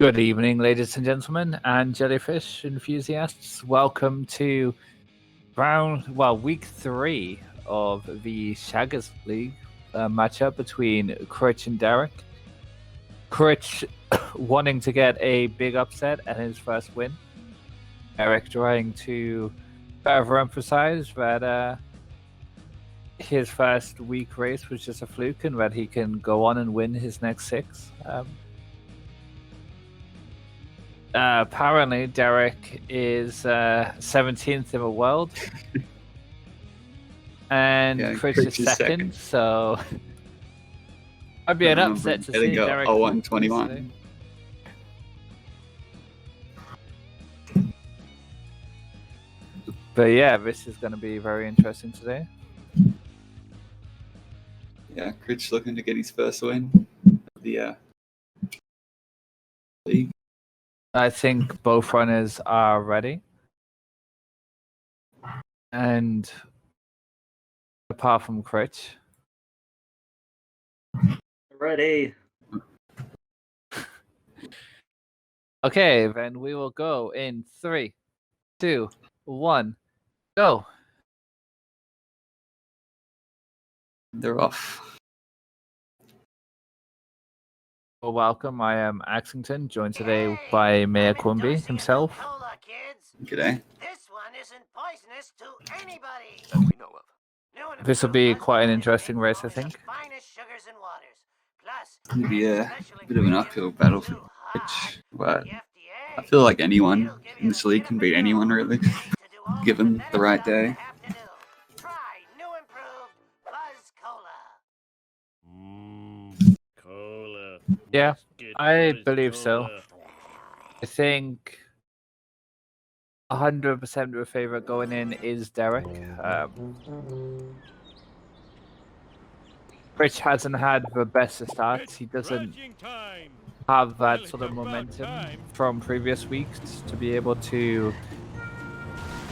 Good evening, ladies and gentlemen, and jellyfish enthusiasts. Welcome to week 3 of the Shaggers League matchup between Critch and Derek. Critch wanting to get a big upset and his first win. Derek trying to further emphasize that his first week race was just a fluke and that he can go on and win his next 6. Apparently, Derek is 17th in the world, and Critch is second. So I'd be an upset to see Derek. 0-1-21. But yeah, this is going to be very interesting today. Yeah, Critch looking to get his first win of the league. I think both runners are ready. And apart from Critch. Ready. Okay, then we will go in 3, 2, 1, go. They're off. Well, welcome. I am Axington, joined today by Mayor Quimby himself. G'day. This one isn't poisonous to anybody that we know of. This will be quite an interesting race, I think. It's going to be a bit of an uphill battle for Critch, but I feel like anyone in this league can beat anyone, really, given the right day. Yeah, I believe so. I think 100% of the favorite going in is Derek. Critch hasn't had the best of starts. He doesn't have that sort of momentum from previous weeks to be able to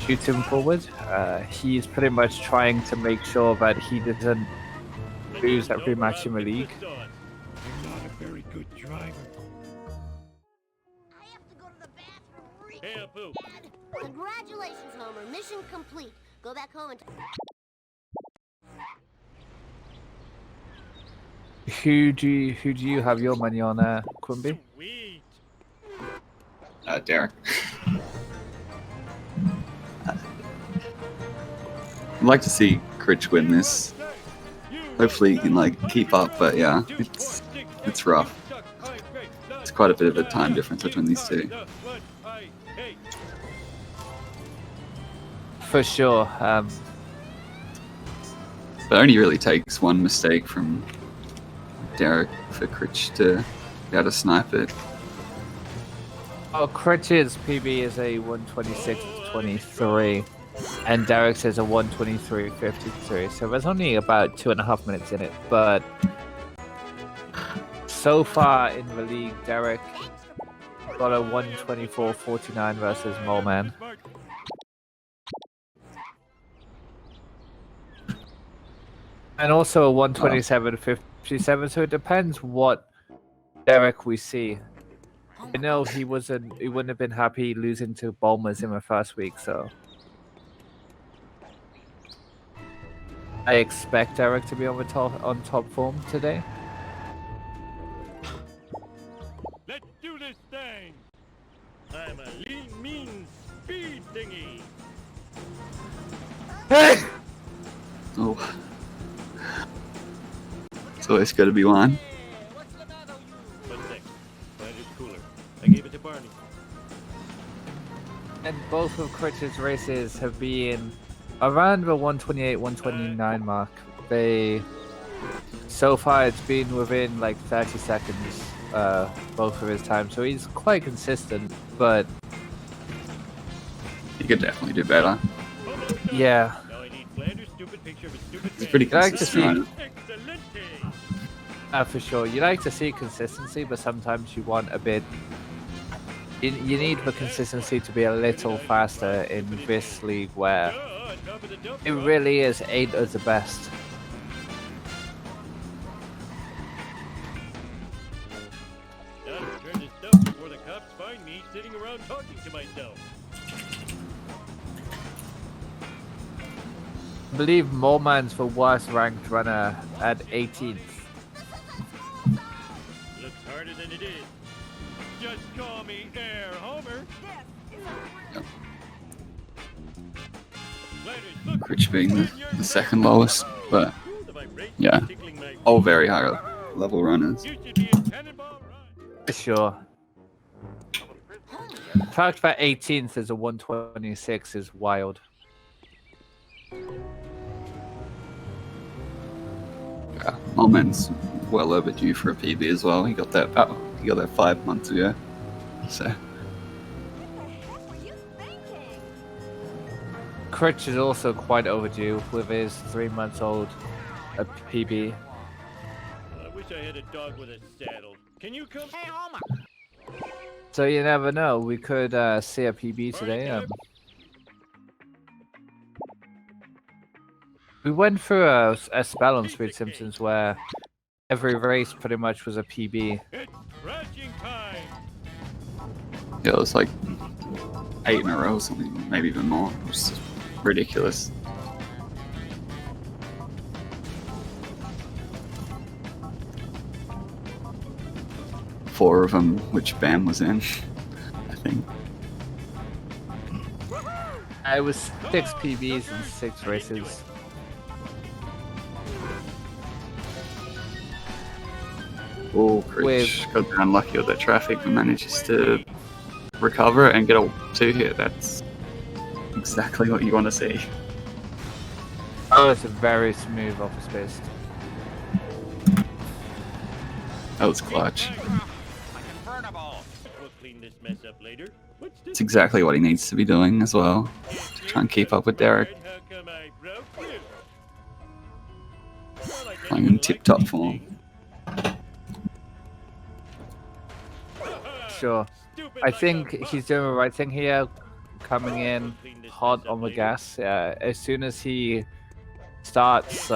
shoot him forward. He's pretty much trying to make sure that he doesn't lose every match in the league. Very good driver. I have to go to the bathroom really bad. Congratulations, Homer. Mission complete. Go back home and... Who do you have your money on, Quimby? Sweet. Derek. I'd like to see Critch win this. Hopefully he can keep up, but yeah, it's rough. It's quite a bit of a time difference between these two. For sure. It only really takes one mistake from Derek for Critch to be able to snipe it. Oh, Critch's PB is a 126.23, and Derek's is a 123.53. So there's only about 2.5 minutes in it, but so far in the league, Derek got a 124.49 versus Moleman. And also a 127.57, so it depends what Derek we see. I know he wouldn't have been happy losing to Bulmers in the first week, so I expect Derek to be on top form today. Let's do this thing. I'm a lean, mean speed thingy. Hey! Oh. So it's got to be one. One sec. That is cooler. I gave it to Barney. And both of Critch's races have been around the 128-129 mark. So far it's been within 30 seconds, both of his times. So he's quite consistent, but He could definitely do better. yeah. Now I need Flanders' stupid picture of a stupid He's pretty I like to see- consistent. Excelente. For sure. You like to see consistency, but sometimes you want a bit... You need the consistency to be a little faster in this league where it really is 8 as the best. Gotta return this stuff before the around talking to myself. I believe Moleman's the worst ranked runner at 18th. Looks harder than it is. Just call me Air Homer. Yep. Ladders, look. Critch being the second lowest, but yeah, all very high level runners. You should be a cannonball run. For sure. The fact that 18th is a 126 is wild. Yeah, Moleman's well overdue for a PB as well. He got that. Oh, he got that 5 months ago. So Critch is also quite overdue with his 3 months old PB. I wish I had a dog with a saddle. Can you come? Hey, Homer. So you never know. We could see a PB today. We went through a spell on Sweet Simpsons where every race pretty much was a PB. It's crashing time. yeah, it was like 8 in a row or something, maybe even more. It was just ridiculous. Four of them, which Bam was in, I think. It was 6 PBs and 6 races. Oh, Critch got unlucky with that traffic, but manages to recover it and get a 2 hit. That's exactly what you want to see. Oh, it's a very smooth office space. That was clutch. We'll clean this mess up later. What's this? It's exactly what he needs to be doing as well, to try and keep up with Derek. How come I broke you? Well, I guess Playing you in like tip-top these form. things. Sure. Stupid I like think a he's doing the right thing here, coming in hot on the gas. As soon as he starts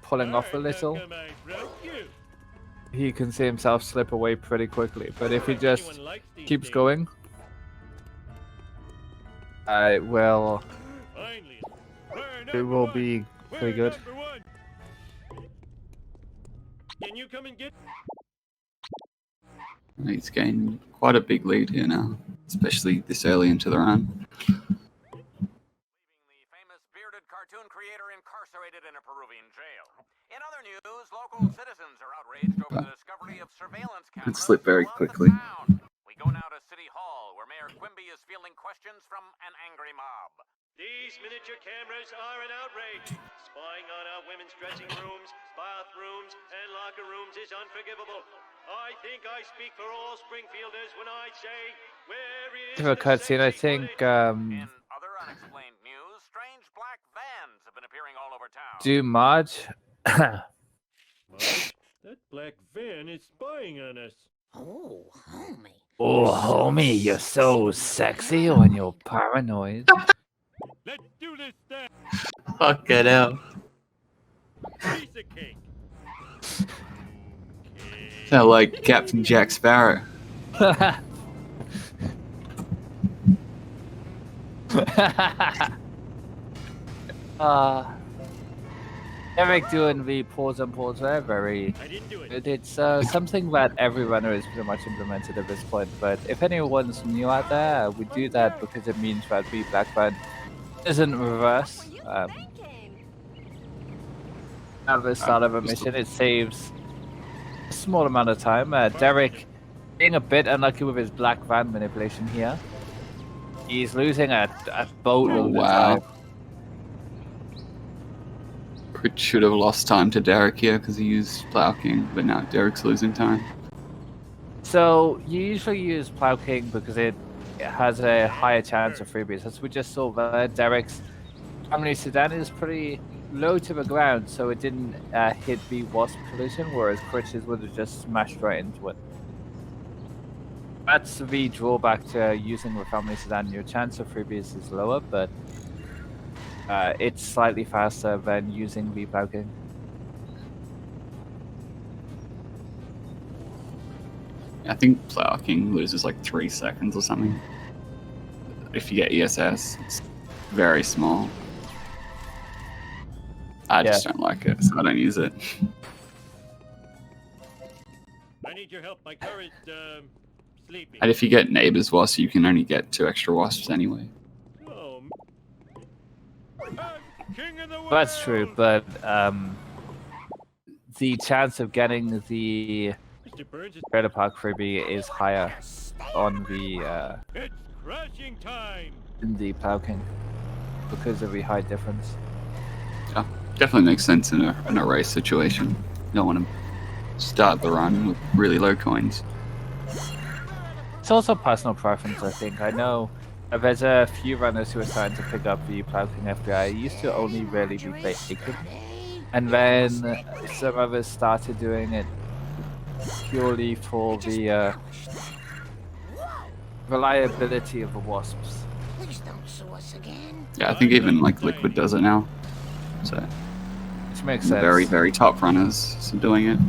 pulling off a little, he can see himself slip away pretty quickly. But if he just keeps going, it will be pretty good. Can you come and get? He's gained quite a big lead here now, especially this early into the run. The famous bearded cartoon creator incarcerated in a Peruvian jail. In other news, local citizens are outraged over the discovery of surveillance cameras. slip very throughout the quickly. town. We go now to City Hall, where Mayor Quimby is fielding questions from an angry mob. These miniature cameras are an outrage. Spying on our women's dressing rooms, bathrooms, and locker rooms is unforgivable. I think I speak for all Springfielders when I say, where is For a the cutscene, I sexy think In other unexplained news, strange black vans have been appearing all over town. do Marge. Marge, that black van is spying on us. Oh, homie. Oh, homie, you're so sexy when you're paranoid. Let's do this thing. Fuck it out. Piece of cake. Sound like Captain Jack Sparrow. Eric doing the pause and pause there, very. I didn't do it. It's something that every runner is pretty much implemented at this point. But if anyone's new out there, we do that because it means that the black band isn't reverse. At the start of a mission, it saves a small amount of time. Derek being a bit unlucky with his black van manipulation here. He's losing a boatload of time. Critch should have lost time to Derek here because he used Plow King, but now Derek's losing time. So you usually use Plow King because it has a higher chance of freebies. As we just saw there, Derek's family sedan is pretty low to the ground, so it didn't hit the wasp collision, whereas Critch's would have just smashed right into it. That's the drawback to using the family sedan. Your chance of freebies is lower, but it's slightly faster than using the Plow King. I think Plow King loses like 3 seconds or something. if you get ESS, it's very small. I just don't like it, so I don't use it. I need your help. My car is sleeping. And if you get neighbors wasp, you can only get 2 extra wasps anyway. Oh, king of the world. That's true, but the chance of getting the Mr. Burns is trailer park freebie is higher on the it's crashing time. in the Plow King because of the height difference. Yeah, definitely makes sense in a race situation. You don't want to start the run with really low coins. It's also personal preference, I think. I know there's a few runners who are starting to pick up the Plow King FBI. It used to only really be bacon. And then some others started doing it purely for the reliability of the wasps. Please don't sue us again. Yeah, I think even like Liquid does it now. So Which makes the sense. very, very top runners are doing it.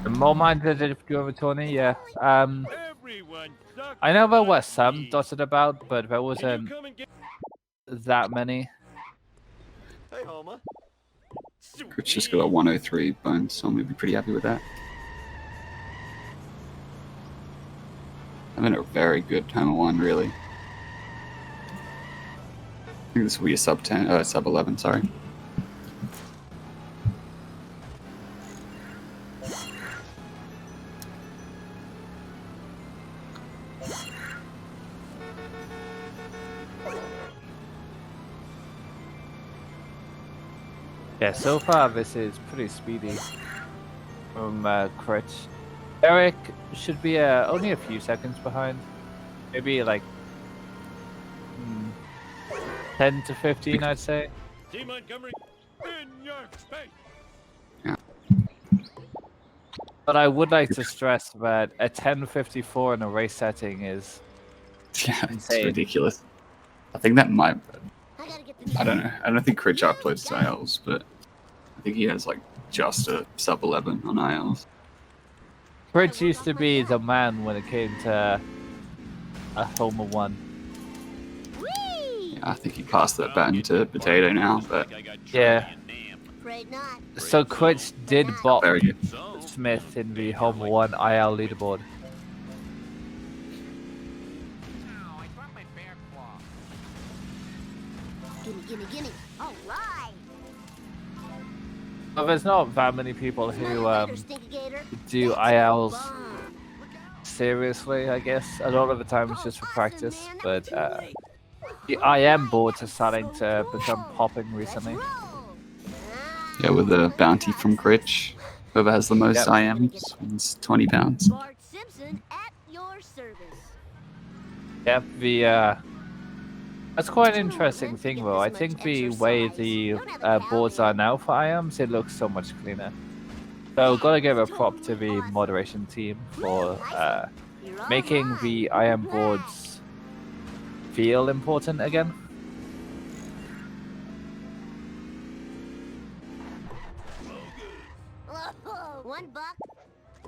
The more minded if you have a tourney, yeah. Everyone sucks. I know there were some dotted about, but there Can you wasn't come and get... that many. Hey, Homer. Critch just got a 103 bone, so I'm gonna be pretty happy with that. I'm in a very good Homer 1, really. I think this will be a sub 10, sub 11, sorry. Yeah, so far this is pretty speedy from Critch. Derek should be only a few seconds behind. Maybe like 10 to 15, I'd say. See Montgomery in your face. But I would like to stress that a 10:54 in a race setting is Yeah, it's insane. ridiculous. I think that might... I gotta get this. I don't know. I don't think Critch uploads to ILs, but I think he has like just a sub 11 on ILs. Critch used to be the man when it came to a Homer 1. Whee! Yeah, I think he passed that baton to Potato now, but Yeah. Afraid not. So Critch did bop very good. Smith in the Homer 1 IL leaderboard. Ow, I dropped my bear claw. Gimme, gimme, gimme. All right. But there's not that many people who Later, Stinky-Gator. do That's ILs bomb. seriously, I guess. A lot of the time it's just for practice, but the IM boards are starting to become popping recently. Roll. Yeah, with the bounty from Critch. Whoever has the most Yep. IMs wins 20 pounds. Bart Simpson at your service. Yep, that's quite an interesting thing though. I think the way the boards are now for IMs, it looks so much cleaner. So gotta give a prop to the moderation team for You're all making right. the IM boards feel important again. Whoa, $1.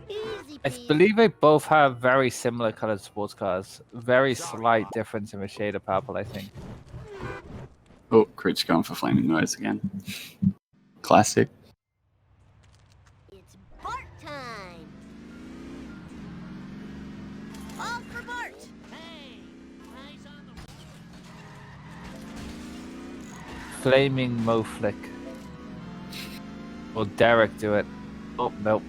Easy I peasy. believe they both have very similar colored sports cars. Very slight difference in the shade of purple, I think. Oh, Critch going for Flaming Noise again. Classic. It's Bart time. All for Bart. Hey, eyes on the Flaming Moflick. Or Derek do it. Oh, nope.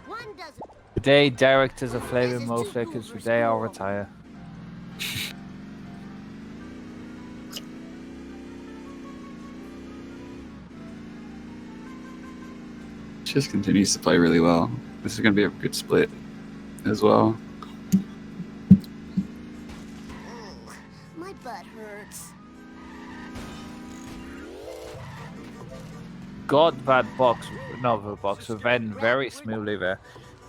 one dozen. The day Derek does a Flaming Moflick is the day I'll retire. Just continues to play really well. This is going to be a good split as well. My butt hurts. Got that box, not the box, but then very smoothly there.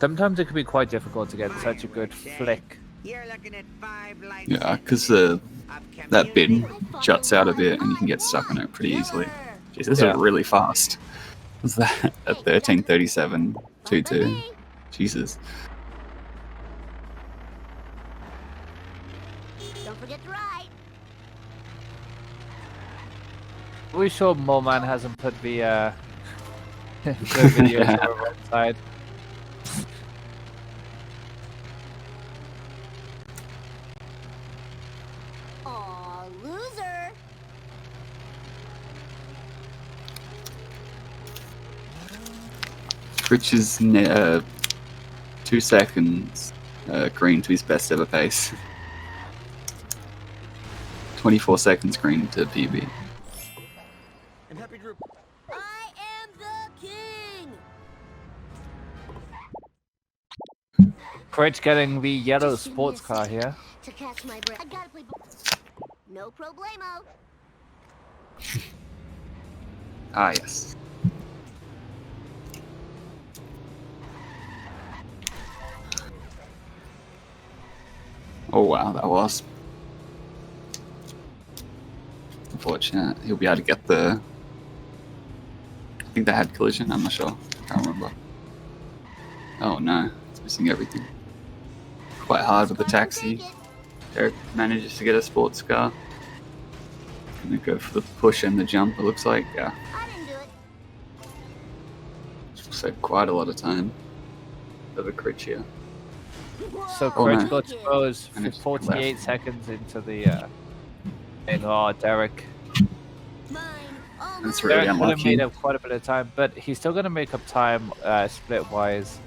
Sometimes it can be quite difficult to get such a good flick You're looking at 5 lights. Yeah, because that bin juts out a bit and you can get stuck on it pretty easily. Jeez, this is really fast. What's that? At 13:37.22. Jesus. Don't forget to ride. Are we sure Moleman hasn't put the videos on the wrong side? Aw, loser. Critch is 2 seconds green to his best ever pace. 24 seconds green to PB. I am the king. Critch getting the yellow sports car here. To catch my breath. I gotta play. No problemo. Ah, yes. Oh wow, that was unfortunate. He'll be able to get the... I think they had collision, I'm not sure. I can't remember. Oh no, it's missing everything. Quite hard with the taxi. Derek manages to get a sports car. Gonna go for the push and the jump, it looks like. Yeah. I didn't do it. Save quite a lot of time over Critch here. So Oh, Critch no. got exposed And it's 48 seconds into the Derek. Mine. All That's mine. really Derek would have unlucky. made up quite a bit of time, but he's still going to make up time split wise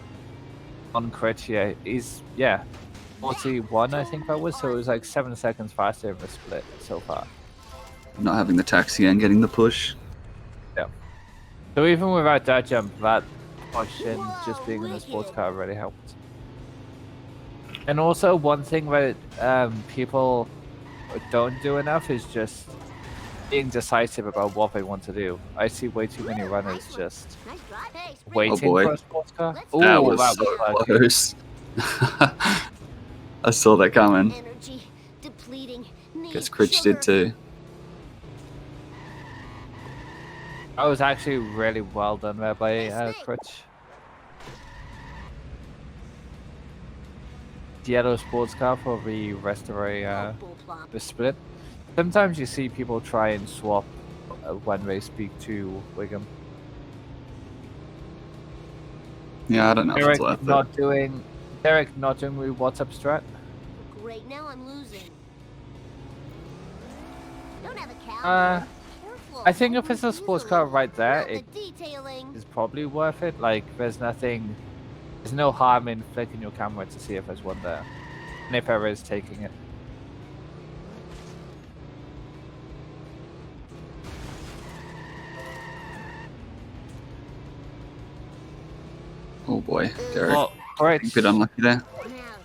on Critch here. He's 41 I think that was, so it was like 7 seconds faster in the split so far. Not having the taxi and getting the push. So even without that jump, that push and just being in the sports car really helped. And also one thing that people don't do enough is just being decisive about what they want to do. I see way too many runners just Nice drive. Hey, sprint. waiting boy. for a sports car. Ooh, That was so lucky. close. I saw that coming. Energy depleting. Guess Critch did too. That was actually really well done there by Critch. The yellow sports car for the rest of the split. Sometimes you see people try and swap when they speak to Wiggum. Yeah, I don't know if it's worth it. Derek not doing the WhatsApp strat. Great, now I'm losing. Don't have a cow. Careful, I think if don't it's a lose sports a car little. right there, Not the it detailing. is probably worth it. Like, there's no harm in flicking your camera to see if there's one there. And if ever is taking it. Oh boy, Derek. Well, Critch A bit unlucky there. Now to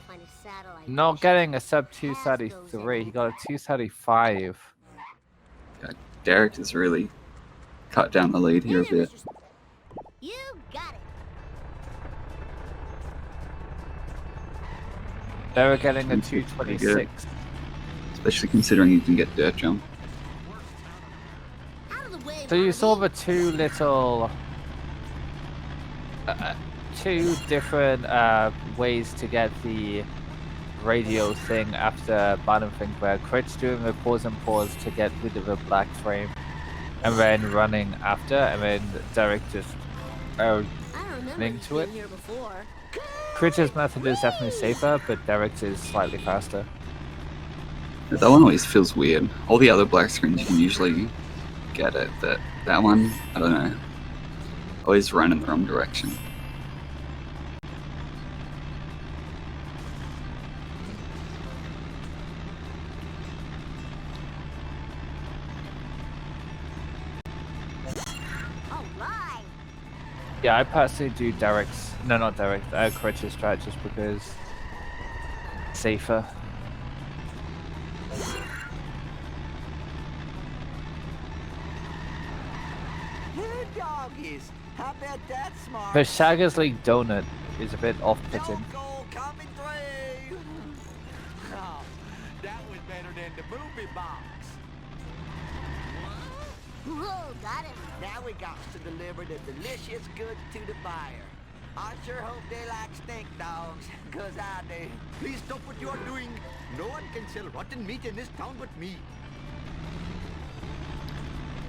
find a satellite. not getting a sub 233, he got a 235. Derek has really cut down the lead here a bit. You got it. Derek getting a Pretty good. 226. Especially considering you can get dirt jump. Out of the way. So you Barbie. saw the two different ways to get the radio thing after bottom thing, where Critch doing a pause and pause to get rid of the black frame, and then running after, and then Derek just I don't remember link this to being it. here before. Critch's method is definitely safer, but Derek's is slightly faster. That one always feels weird. All the other black screens you can usually get it, but that one, I don't know. Always run in the wrong direction. All right. Yeah, I personally do Critch's strat just because safer. Here doggies. How about that smart? The Shaggers League donut is a bit off-putting. Don't go coming through. Whoa, got him. Now we got to deliver the delicious goods to the buyer. I sure hope they like stink dogs, 'cause I do. Please stop what you are doing. No one can sell rotten meat in this town but me.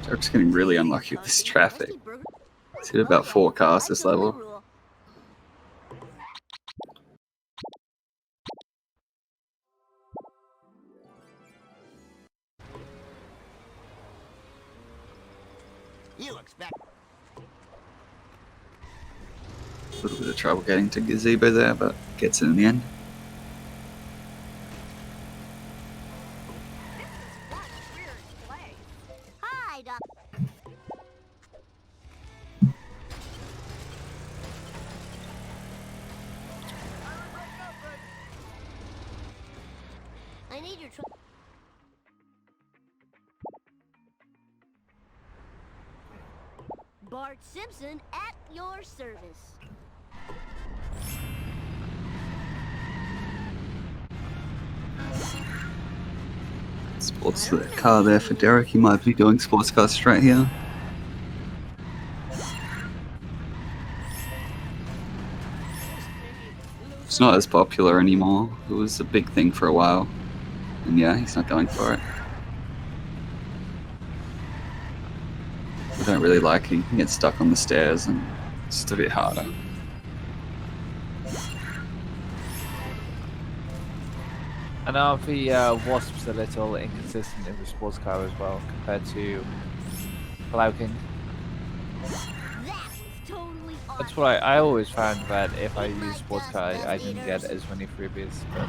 Derek's getting really unlucky with this traffic. He's hit about 4 cars this level. You expect... A little bit of trouble getting to Gazebo there, but gets it in the end. Hi, Doc. I need your truck. Bart Simpson at your service. Sports car there for Derek. He might be doing sports car straight here. It's not as popular anymore. It was a big thing for a while. And yeah, he's not going for it. I don't really like it. You can get stuck on the stairs and it's just a bit harder. And are the Wasps a little inconsistent in the sports car as well compared to Ploughking? That was totally awesome. That's why I always found that if I used sports car, I didn't get as many freebies. But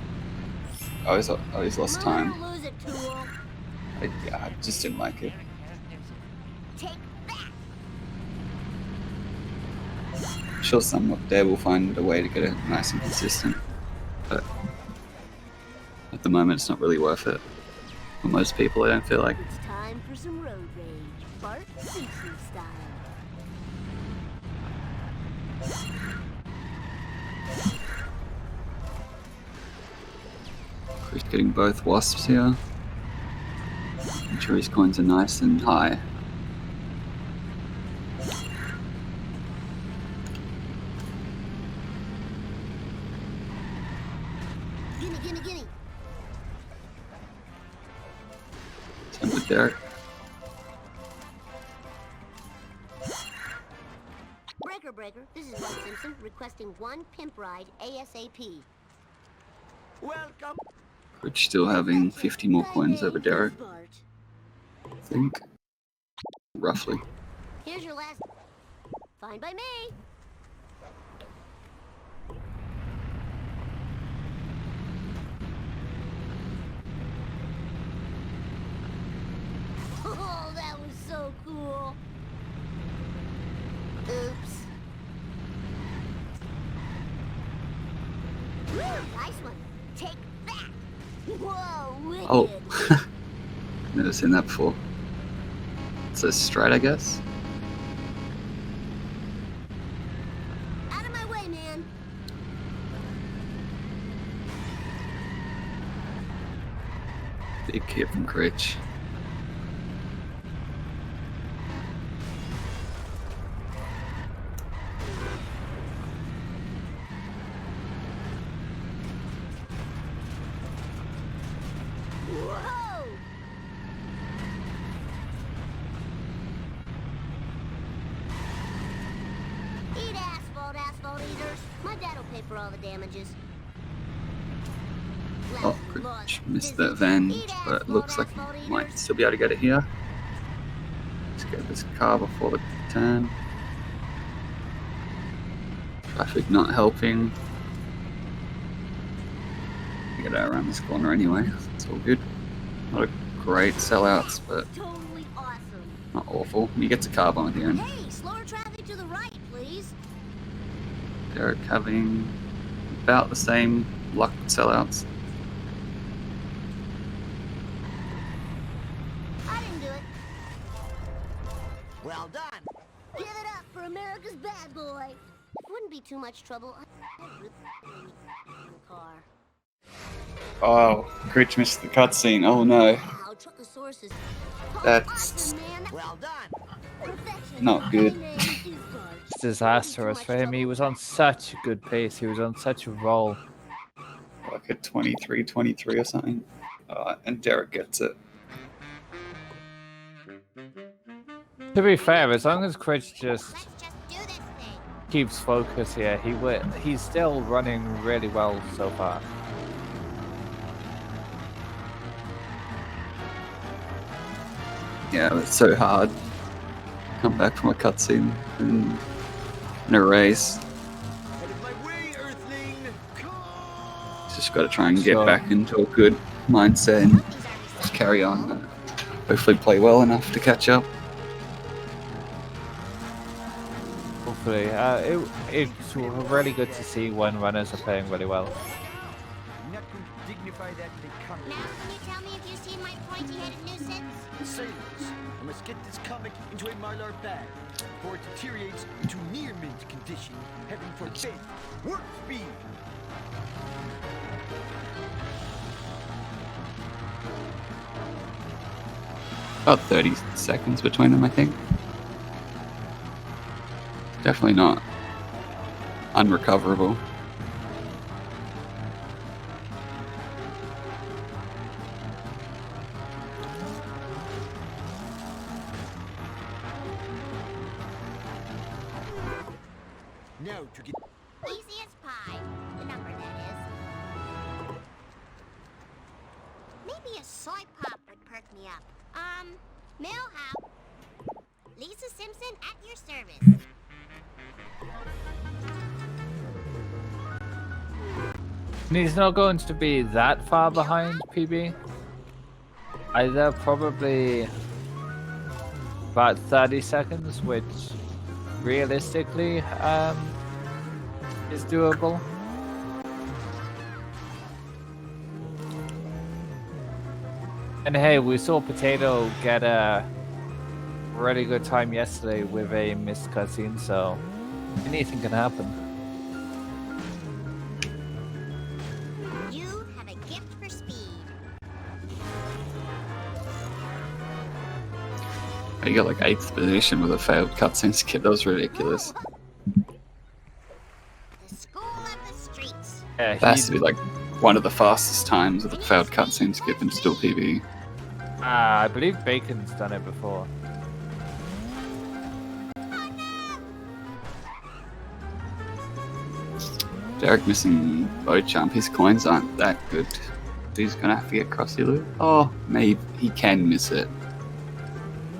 I always lost time. Lose it, tool. I just didn't like it. Take that. I'm sure someday we'll find a way to get it nice and consistent. But at the moment, it's not really worth it. For most people, I don't feel like. It's time for some road rage, Bart Simpson style. Critch getting both Wasps here. Make sure his coins are nice and high. Gimme. Same with Derek. Breaker, this is Bart Simpson requesting 1 pimp ride ASAP. Welcome. Critch still having 50 more coins over Derek, Bart. I think. Roughly. Here's your last. Fine by me. Oh, that was so cool. Oops. Woo, nice one. Take that. Whoa, wicked. Oh, never seen that before. It's a straight, I guess. Out of my way, man. Big hit from Critch. Whoa! Eat asphalt eaters. My dad will pay for all the damages. Oh, Critch missed that van, but it looks like he might still be able to get it here. Let's get this car before the turn. Traffic not helping. Get out around this corner anyway. It's all good. Not a great sellouts, but Totally awesome. not awful. He gets a car bomb at the end. Hey, slower traffic to the right, please. Derek having about the same luck sellouts. I didn't do it. Well done. Give it up for America's bad boy. Wouldn't be too much trouble. Car. Oh, Critch missed the cutscene. Oh no. Wow, Truckosaurus is That's man. Well done. Perfection. not good. It's disastrous for him. He was on such a good pace. He was on such a roll. like a 23-23 or something. And Derek gets it. To be fair, as long as Critch just Let's just do this thing. keeps focus here, he's still running really well so far. Yeah, it's so hard. Come back from a cutscene in a race. Out of my way, Earthling. Just got to try and get Sure. back into a good mindset and just carry on. And hopefully play well enough to catch up. Hopefully, it's really good to see when runners are playing really well. I'm not going to dignify that big comic. Now, can you tell me if you've seen my pointy-headed nuisance? Sailors, I must get this comic into a Mylar bag before it deteriorates into near mint condition. Heaven forbid. Warp speed. About 30 seconds between them, I think. Definitely not unrecoverable. Now to get. Easy as pie. The number, that is. Maybe a soy pop would perk me up. Millhouse. Lisa Simpson at your service. And he's not going to be that far behind PB. Either probably about 30 seconds, which realistically is doable. And hey, we saw Potato get a really good time yesterday with a missed cutscene, so anything can happen. You have a gift for speed. You got like 8th position with a failed cutscene skip. That was ridiculous. The school of the streets. Yeah, That has to be like one of the fastest times with a failed cutscene skip and still PB. I believe Bacon's done it before. Derek missing boat jump. His coins aren't that good. He's gonna have to get crossy loop. Oh, maybe he can miss it.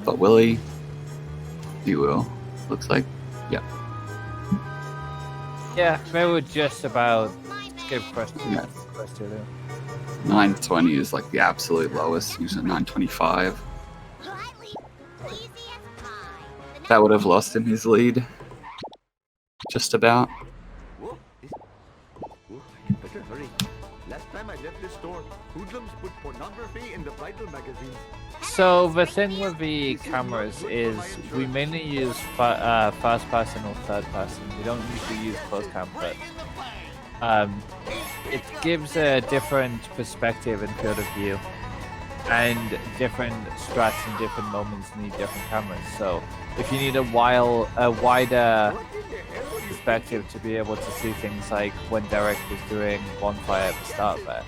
But will he? He will. Looks like. Yeah. Yeah, they were just about My skip bad. question. Yeah. Question. 920 is like the absolute lowest. He was at 925. Slightly easy as pie. The That would have lost him his lead. Just about. Whoa, I better hurry. Last time I left this store, hoodlums put pornography in the Bible magazine. So the thing with the cameras is we mainly use first person or third person. We don't usually use close cam, but it gives a different perspective and field of view, and different strats and different moments need different cameras. So if you need a wider perspective to be able to see things like when Derek was doing bonfire at the start there,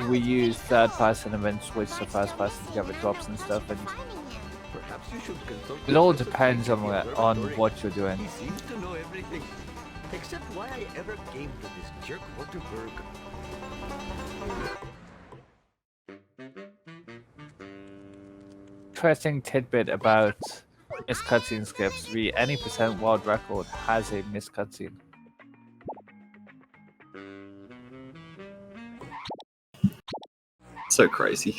we use third person and then switch to first person to get the drops and stuff, and Perhaps you should consult it all with the depends on Professor on Observatory. what you're doing. He seems to know everything, except why I ever came to this jerk Waterberg. Interesting tidbit about missed cutscene skips: the any percent world record has a missed cutscene. So crazy.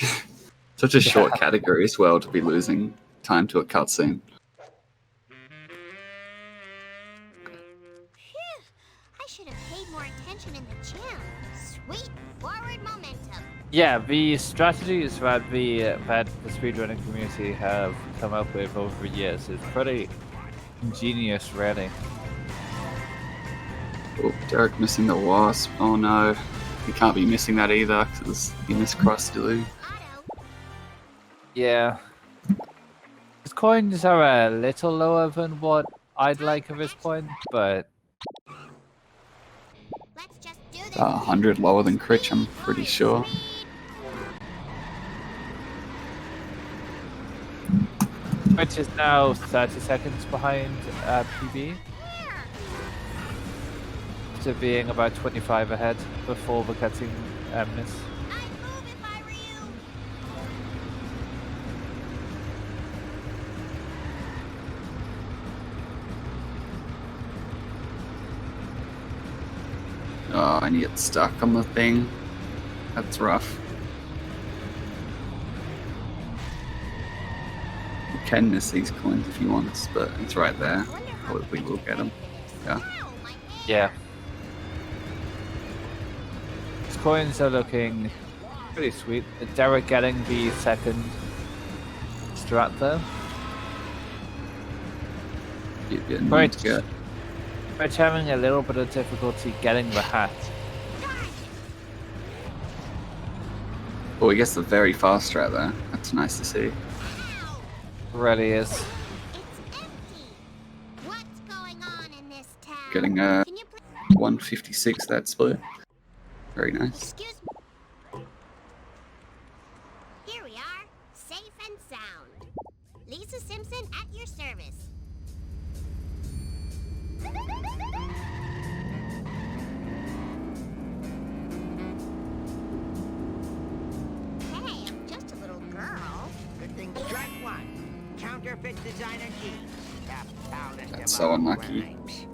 Such a short category as well to be losing time to a cutscene. Phew, I should have paid more attention in the gym. Sweet forward momentum. Yeah, the strategies that the speedrunning community have come up with over the years is pretty ingenious, really. Oh, Derek missing the wasp. Oh no. You can't be missing that either because you miss cross Delu. Auto. Yeah. His coins are a little lower than what I'd like at this point, but Let's just do this. 100 lower than Critch, I'm pretty sure. Critch is now 30 seconds behind PB. To being about 25 ahead before the cutting miss. I'd move if I were you. Oh, and you get stuck on the thing. That's rough. You can miss these coins if you want, but it's right there. Hopefully we'll get them. Yeah. Ow, my hand. Yeah. His coins are looking pretty sweet. Derek getting the second strat though. You'd be annoyed Right. to get. Critch having a little bit of difficulty getting the hat. Oh, he gets the very fast strat there. That's nice to see. Really is. It's empty. What's going on in this town? Getting Can you please 156 that split. Very nice. excuse me? Here we are, safe and sound. Lisa Simpson at your service. Hey, I'm just a little girl. Good thing strike one. Counterfeit designer jeans. The proudest That's of so all unlucky. rhymes.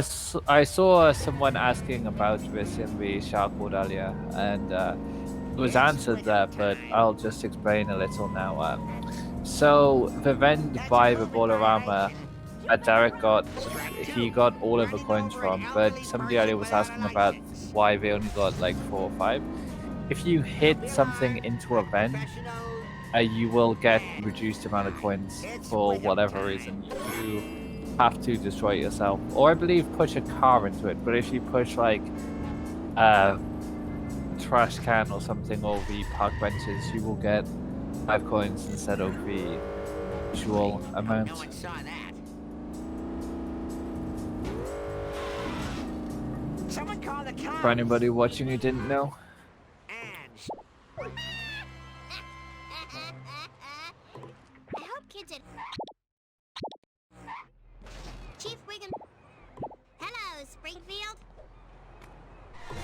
So I saw someone asking about this in the shark board earlier, and it was answered there, but I'll just explain a little now. So the vend by the Ballerama Derek got all of the coins from, but somebody earlier was asking about why they only got like 4 or 5. If you hit something into a vend, you will get reduced amount of coins for whatever reason. You have to destroy it yourself, or I believe push a car into it. But if you push like a trash can or something, or the park benches, you will get 5 coins instead of the usual amount. No one saw that. Someone call the cops. For anybody watching who didn't know. And I hope kids at Chief Wiggum. Hello, Springfield.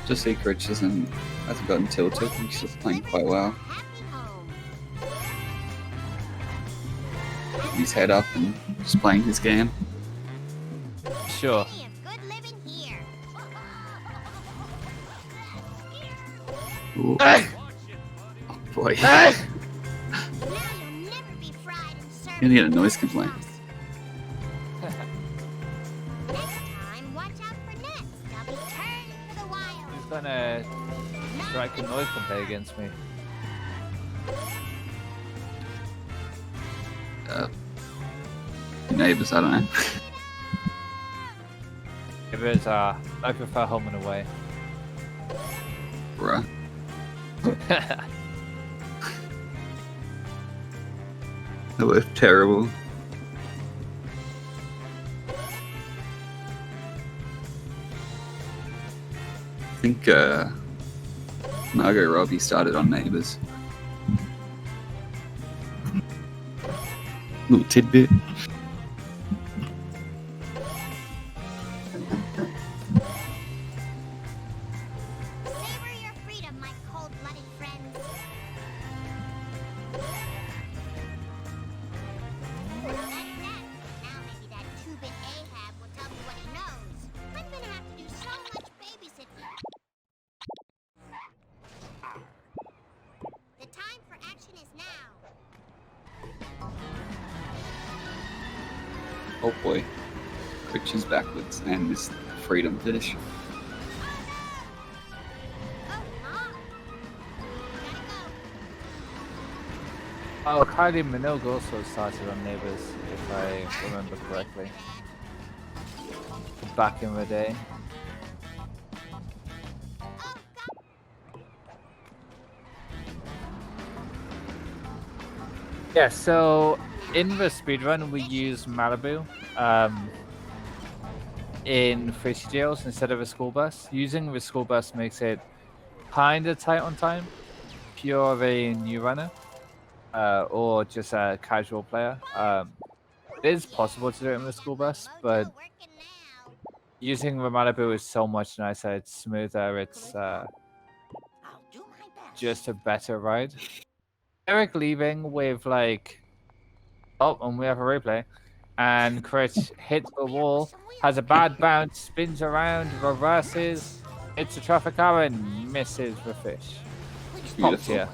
Just see Critch hasn't gotten tilted. He's still playing quite well. Happy home. He's head up and just playing his game. Sure. Plenty of good living here. Ooh. Hey! Oh boy. Hey! Now you'll never be fried and served. Gonna get a noise complaint. Next time, watch out for nets. They'll be turned for the wild. He's gonna strike a noise complaint against me. Neighbors, I don't know. If it's I prefer home and away. Bruh. They were terrible. I think Margot Robbie started on Neighbours. Little tidbit. Savor your freedom, my cold-blooded friends. Well, that's that. Now maybe that two-bit Ahab will tell me what he knows. I'm gonna have to do so much babysitting. The time for action is now. Oh boy. Critch is backwards and this freedom fish. Oh, Mom. Gotta go. Oh, Kylie Minogue also started on Neighbours, if I remember correctly. Back in the day. Yeah, so in the speedrun, we use Malibu in fishy jails instead of a school bus. Using the school bus makes it kind of tight on time if you're a new runner or just a casual player. It is possible to do it in the school bus, but Mojo working now. using the Malibu is so much nicer. It's smoother. It's I'll do my best. just a better ride. Derek leaving with like, oh, and we have a replay, and Critch hits the wall, has a bad bounce, spins around, reverses, hits a traffic car, and misses the fish. Pops Beautiful. here.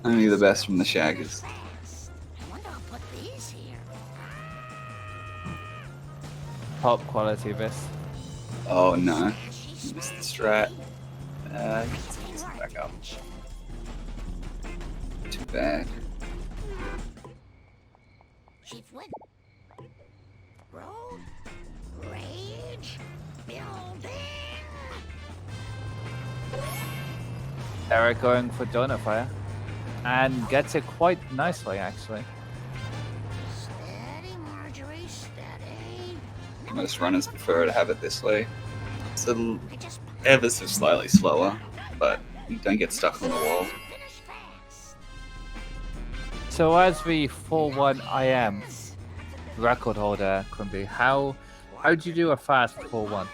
Only the best from the Shaggers. I wonder I'll put these here. Top quality this. Oh no. Missed the strat. Gets it back up. Too bad. Chief Win. Road. Rage. Building. Derek going for donut fire, and gets it quite nicely actually. Steady, Marjorie, steady. Most runners prefer to have it this way. It's a little I just ever so slightly slower, but you don't get stuck on the wall. finish fast. So as the 4-1 IM record holder, Quimby, how do you do a fast 4-1?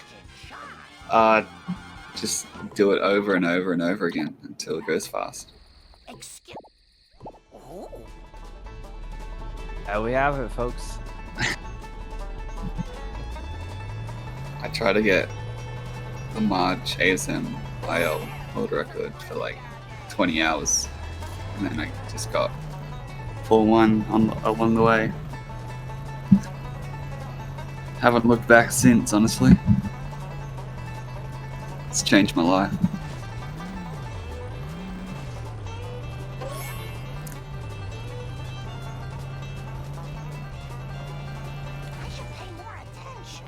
Just do it over and over and over again until it goes fast. Excuse. Oh. There we have it, folks. I try to get the March ASM IL world record for like 20 hours, and then I just got 4-1 along the way. Haven't looked back since, honestly. It's changed my life. I should pay more attention.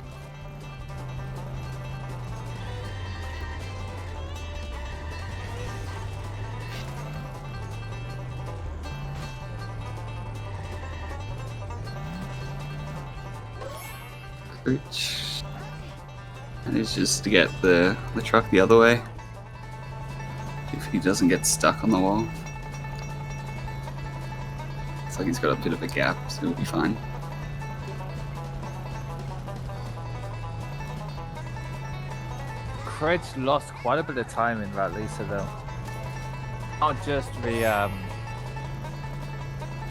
Critch. And it's just to get the truck the other way. If he doesn't get stuck on the wall. Looks like he's got a bit of a gap, so he'll be fine. Critch lost quite a bit of time in that Lisa though. Not just the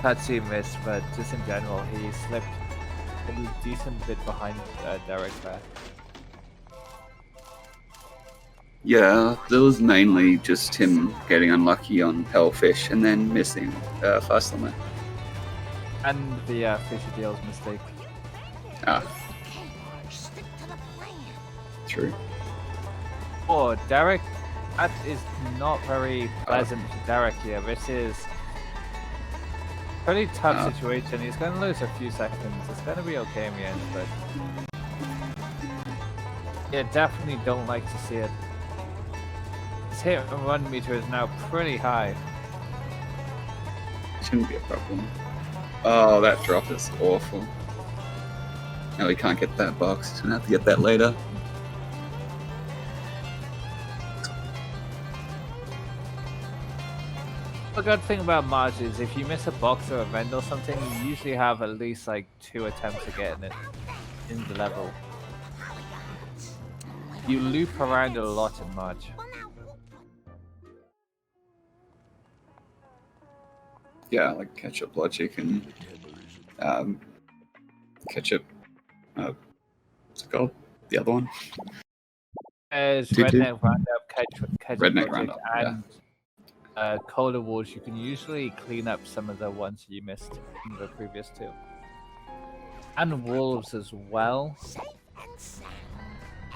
cutscene miss, but just in general, he slipped a decent bit behind Derek there. Yeah, that was mainly just him getting unlucky on Hellfish and then missing Fast Limit. And the Fisher Deals mistake. Ah, Okay, Marge, stick to the plan. true. Oh, Derek, that is not very pleasant for Derek here. This is a pretty tough situation. He's going to lose a few seconds. It's going to be okay in the end, but yeah, definitely don't like to see it. His hit and run meter is now pretty high. Shouldn't be a problem. Oh, that drop is awful. Now we can't get that box. He's gonna have to get that later. The good thing about Marge is if you miss a box or a vent or something, you usually have at least like 2 attempts of getting it in the level. You loop around a lot in Marge. Yeah, like ketchup logic and ketchup. What's it called? The other one? There's Two, two. Redneck Roundup, Ketchup Redneck Logic, Roundup, yeah. and Cola Wars. You can usually clean up some of the ones you missed in the previous 2. And Wolves as well. Safe and sound.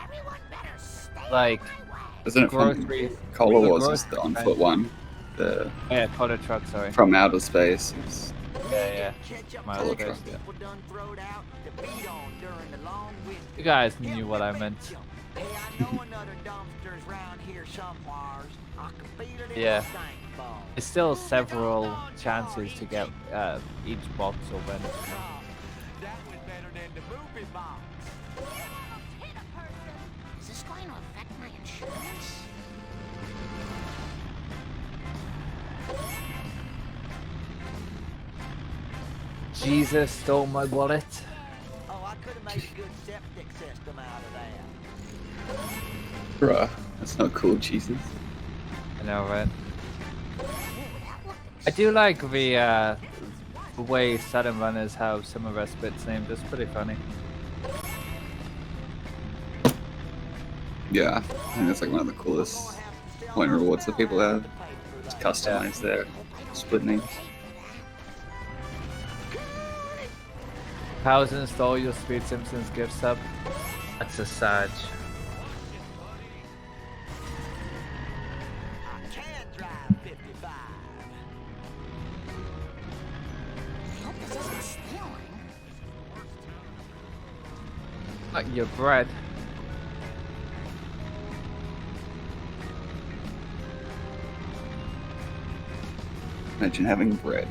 Everyone better stay Like, Isn't it fun? grocery. Cola the Wars is the grocery on kind. foot one. The Yeah, Cola Truck, sorry. from outer space. It's Yeah. Ketchup My to old the days, yeah. people done throwed out to beat on during the long winter. You guys knew what I meant. Hey, I know another dumpster's round here somewhere. I can feel it in Yeah. the stink ball. There's still several chances to get each box or anything. Oh, that was better than the movie box. Is this going to affect my insurance? Jesus stole my wallet. Oh, I could have made a good septic system out of that. Bruh, that's not cool, Jesus. I know, right? I do like the way Sudden Runners have some of their spits named. It's pretty funny. Yeah, I think that's like one of the coolest point rewards that people have. To customize their split names. How's install your Speed Simpsons gift sub? That's a Sag. I can drive 55. I hope this isn't stealing. Like your bread. Imagine having bread.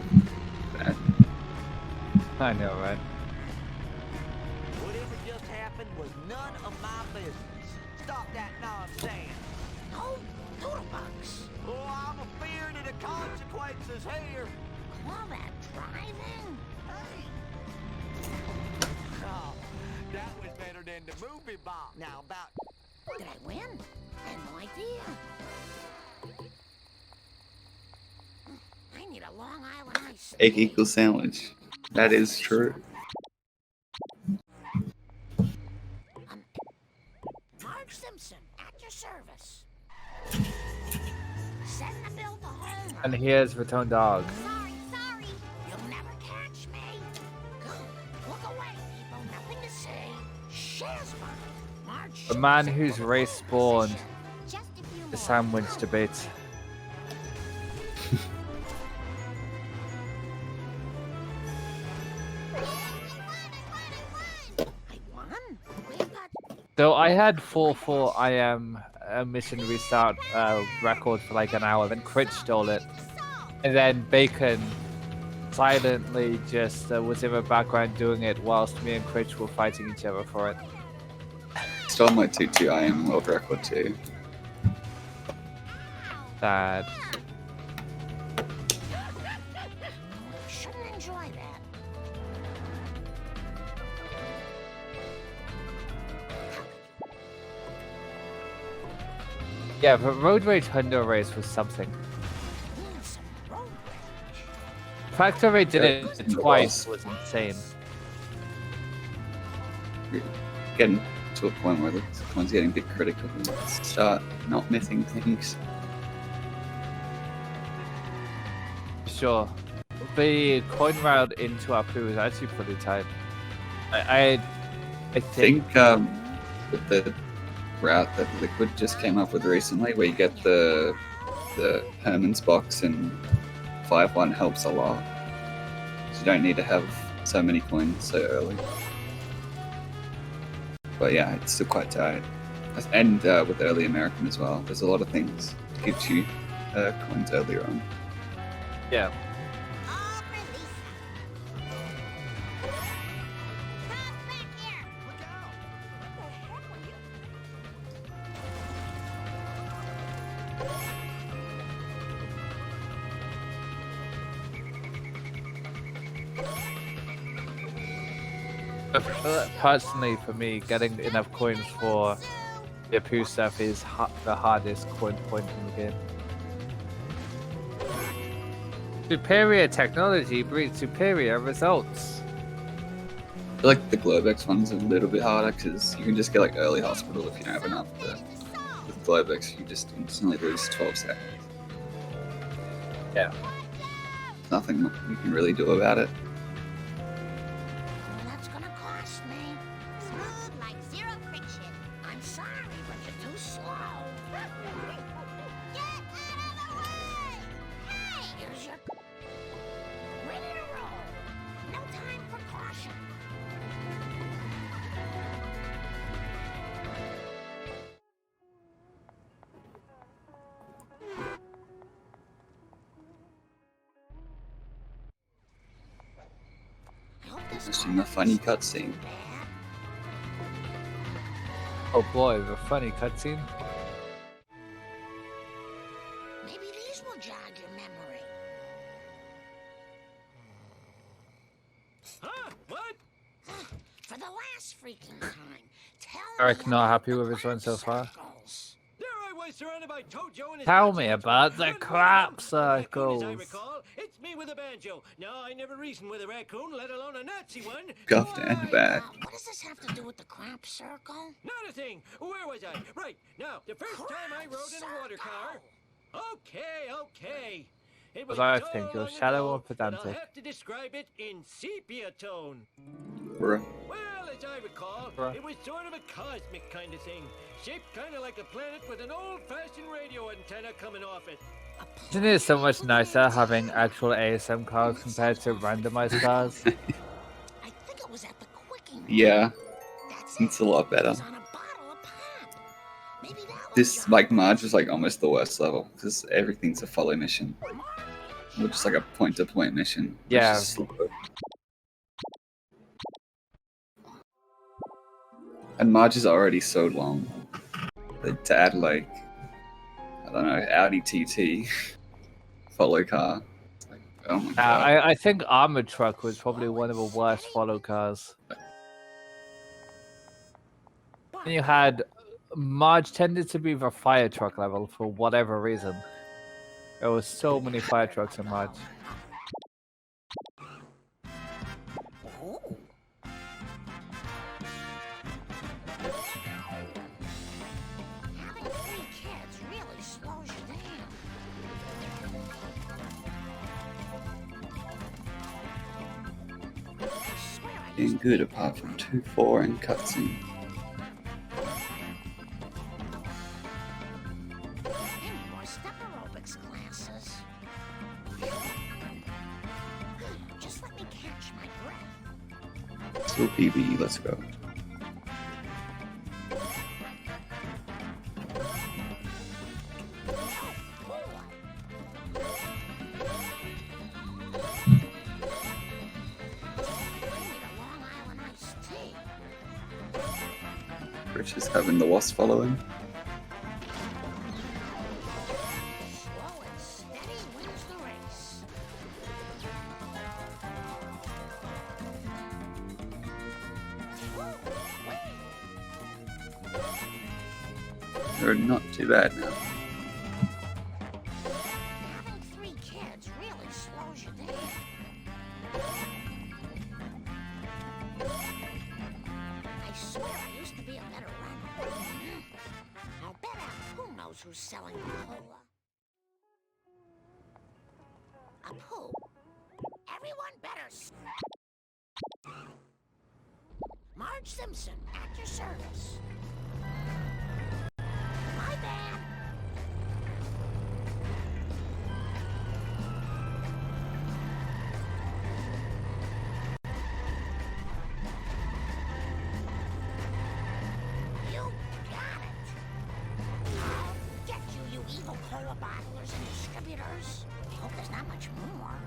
Bad. I know, right? Whatever just happened was none of my business. Stop that nonsense. No doodlebugs. Oh, I'm afeard of the consequences here. All that driving? Oh, that was better than the movie box. Now about Did I win? I had no idea. I need a Long Island ice. Egg equals sandwich. That is true. Marge Simpson, at your service. Send the bill to Homer. And here's Return Dog. Sorry. You'll never catch me. Look away, people. Nothing to say. Shazma. Marge. The man whose race spawned Just a few the more. sandwich debate. I won? Wait, but So I had 4-4 I am a mission restart record for like an hour, then Critch stole it. And then Bacon silently just was in the background doing it whilst me and Critch were fighting each other for it. Stole my 2-2 IM world record too. Sad. shouldn't enjoy that. Yeah, but Road Rage Hundo race was something. Need some road rage. The fact that they did Yeah, it it twice was. was insane. Getting to a point where the one's getting a bit critical and start not missing things. Sure. The coin route into Apu is actually pretty tight. I I think think with the route that Liquid just came up with recently, where you get the Herman's box and 5-1 helps a lot. So you don't need to have so many coins so early. But yeah, it's still quite tight. And with early American as well, there's a lot of things that gives you coins earlier on. yeah. Oh, release them. Come back here. Look out. What the heck were you? Personally, for me, getting enough coins for the Apu stuff is the hardest coin point in the game. Superior technology breeds superior results. I feel like the Globex one's a little bit harder because you can just get like early hospital if you don't have enough. But with Globex, you just instantly lose 12 seconds. Yeah. Nothing you can really do about it. That's gonna cost me. Smooth like zero friction. I'm sorry, but you're too slow. Get out of the way! Hey! Here's your... Ready to roll. No time for caution. Watching the funny cutscene. Oh boy, the funny cutscene. Maybe these will jog your memory. Huh? What? For the last freaking time, tell Derek me not about happy the with his run so crop far. circles. There I was surrounded by Tojo and his Tell band me selector, about the and one of crop them, a raccoon, circles. As I recall, it's me with a banjo. Now I never reasoned with a raccoon, let alone a Nazi one. Cuffed and Why? bad. What does this have to do with the crop circle? Not a thing. Where was I? Right. Now, the first time I rode in a water car. Okay. It was But I so think you're long shallow ago and that I'll pedantic. have to describe it in sepia tone. Bruh. Well, as I recall, Bruh. it was sort of a cosmic kind of thing. Shaped kind of like a planet with an old-fashioned radio antenna coming off it. Isn't it so much nicer having actual ASM cars compared to randomized cars? I think it was at the quickie. Yeah, That's it's it. a lot better. It was on a bottle of pop. Maybe that will This, jog like, your Marge is like almost the worst level because everything's a follow mission. Or just like a point-to-point mission. which Yeah. is slow. And Marge is already so long. But to add like, I don't know, Audi TT follow car. It's like, oh my god. I think Armored Truck was probably one of the worst follow cars. And you had Marge tended to be the fire truck level for whatever reason. There was so many fire trucks in Marge. Having 3 kids really slows you down. I swear I Being good apart from 2-4 and cutscene. Any more step aerobics classes? Just let me catch my breath. Still PvE, let's go. Critch is having the wasp follow him. Slow and steady wins the race. They're not too bad now. Having 3 kids really slows you down. I swear I used to be a better runner. I'll bet who knows who's selling the cola. A poo. Everyone better. Marge Simpson, at your service. My bad. You got it. I'll get you, you evil cola bottlers and distributors. I hope there's not much more.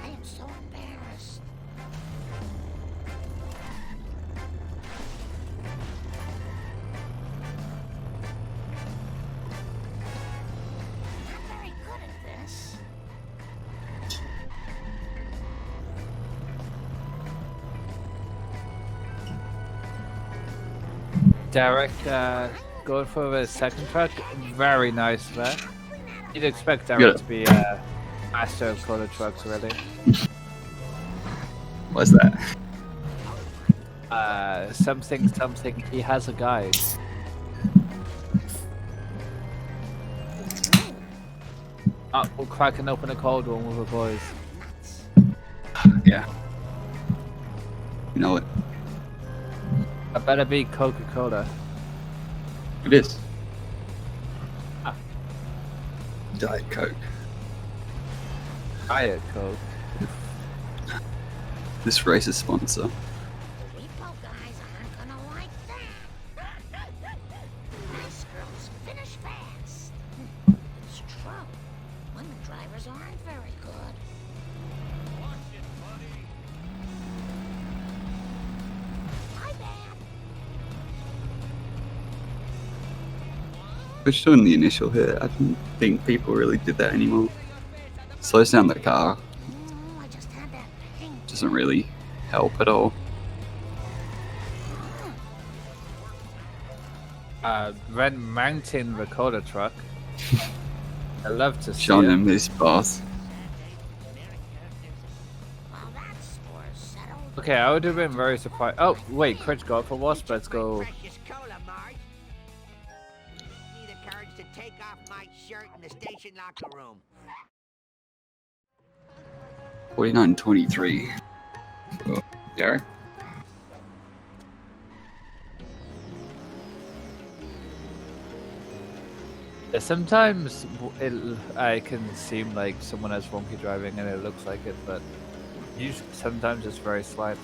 I am so embarrassed. Not very good at this. Derek going for the second truck. Very nice there. You'd expect Derek Good. to be a master of color trucks, really. What's that? Something. He has a guide. We're cracking open a cold one with the boys. Yeah. You know it. I better be Coca-Cola. It is. Diet Coke. Diet Coke. This race's sponsor. Repo guys aren't gonna like that. Nice girls finish fast. It's true. Women drivers aren't very good. My bad. Which doing the initial hit, I don't think people really did that anymore. Slows down the car, I just had that pain. doesn't really help at all. Red Mountain Recorder truck. I love to see Showing it. him his boss. Well, that score's settled. Okay, I would have been very surprised. Oh, wait, Critch got for Wasp. Let's go. Precious cola, Marge. Need the courage to take off my shirt in the station locker room. 49-23. Oh, Derek. Sometimes I can seem like someone has wonky driving and it looks like it, but usually sometimes it's very slight.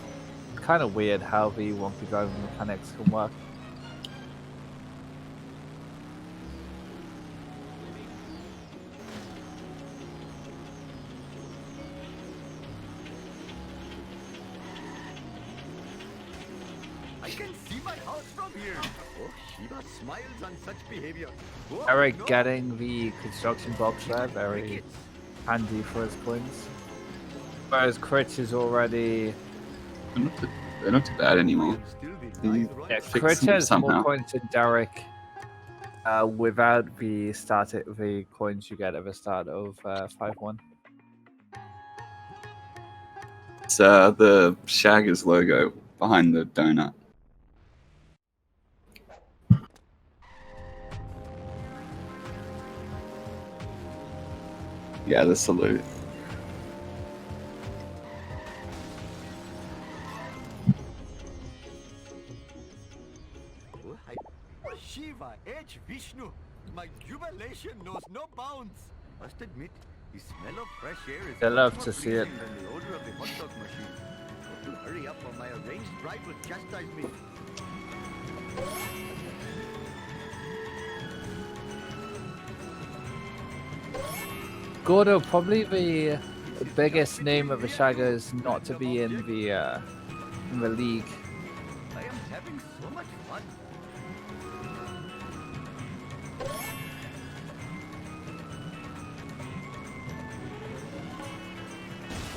Kind of weird how the wonky driving mechanics can work. I can see my house from here. Oh, Shiva smiles on such behavior. Oh, Eric no. getting the construction box there, very handy for his points. Whereas Critch is already... They're not too bad anymore. Still the He nice run. Yeah, fixed Critch them has more somehow. points than Derek without the coins you get at the start of 5-1. It's the Shaggers logo behind the donut. Yeah, the salute. Oh, Shiva, H. Vishnu. My jubilation knows no bounds. Must admit, the smell of fresh air is I love much to more see it. pleasing than the odor of the hot dog machine. But to hurry up or my arranged bride will chastise me. Gordo, probably the biggest name of the Shaggers not to be in the league. I am having so much fun.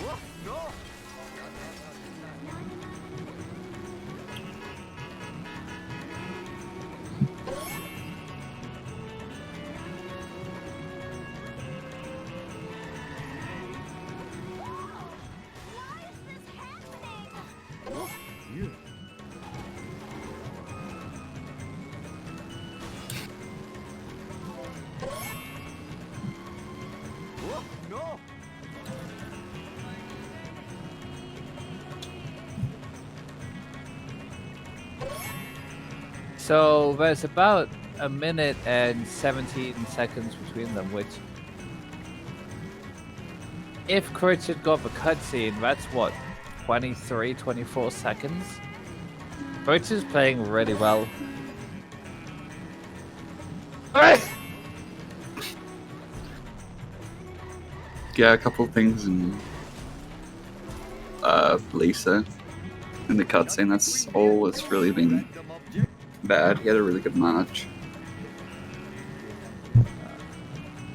Oh, no! Oh, yeah. Oh, no! So there's about a minute and 17 seconds between them, which, if Critch had got the cutscene, that's what, 23, 24 seconds? Critch is playing really well. Yeah, a couple of things in Lisa in the cutscene. That's all that's really been bad. He had a really good match.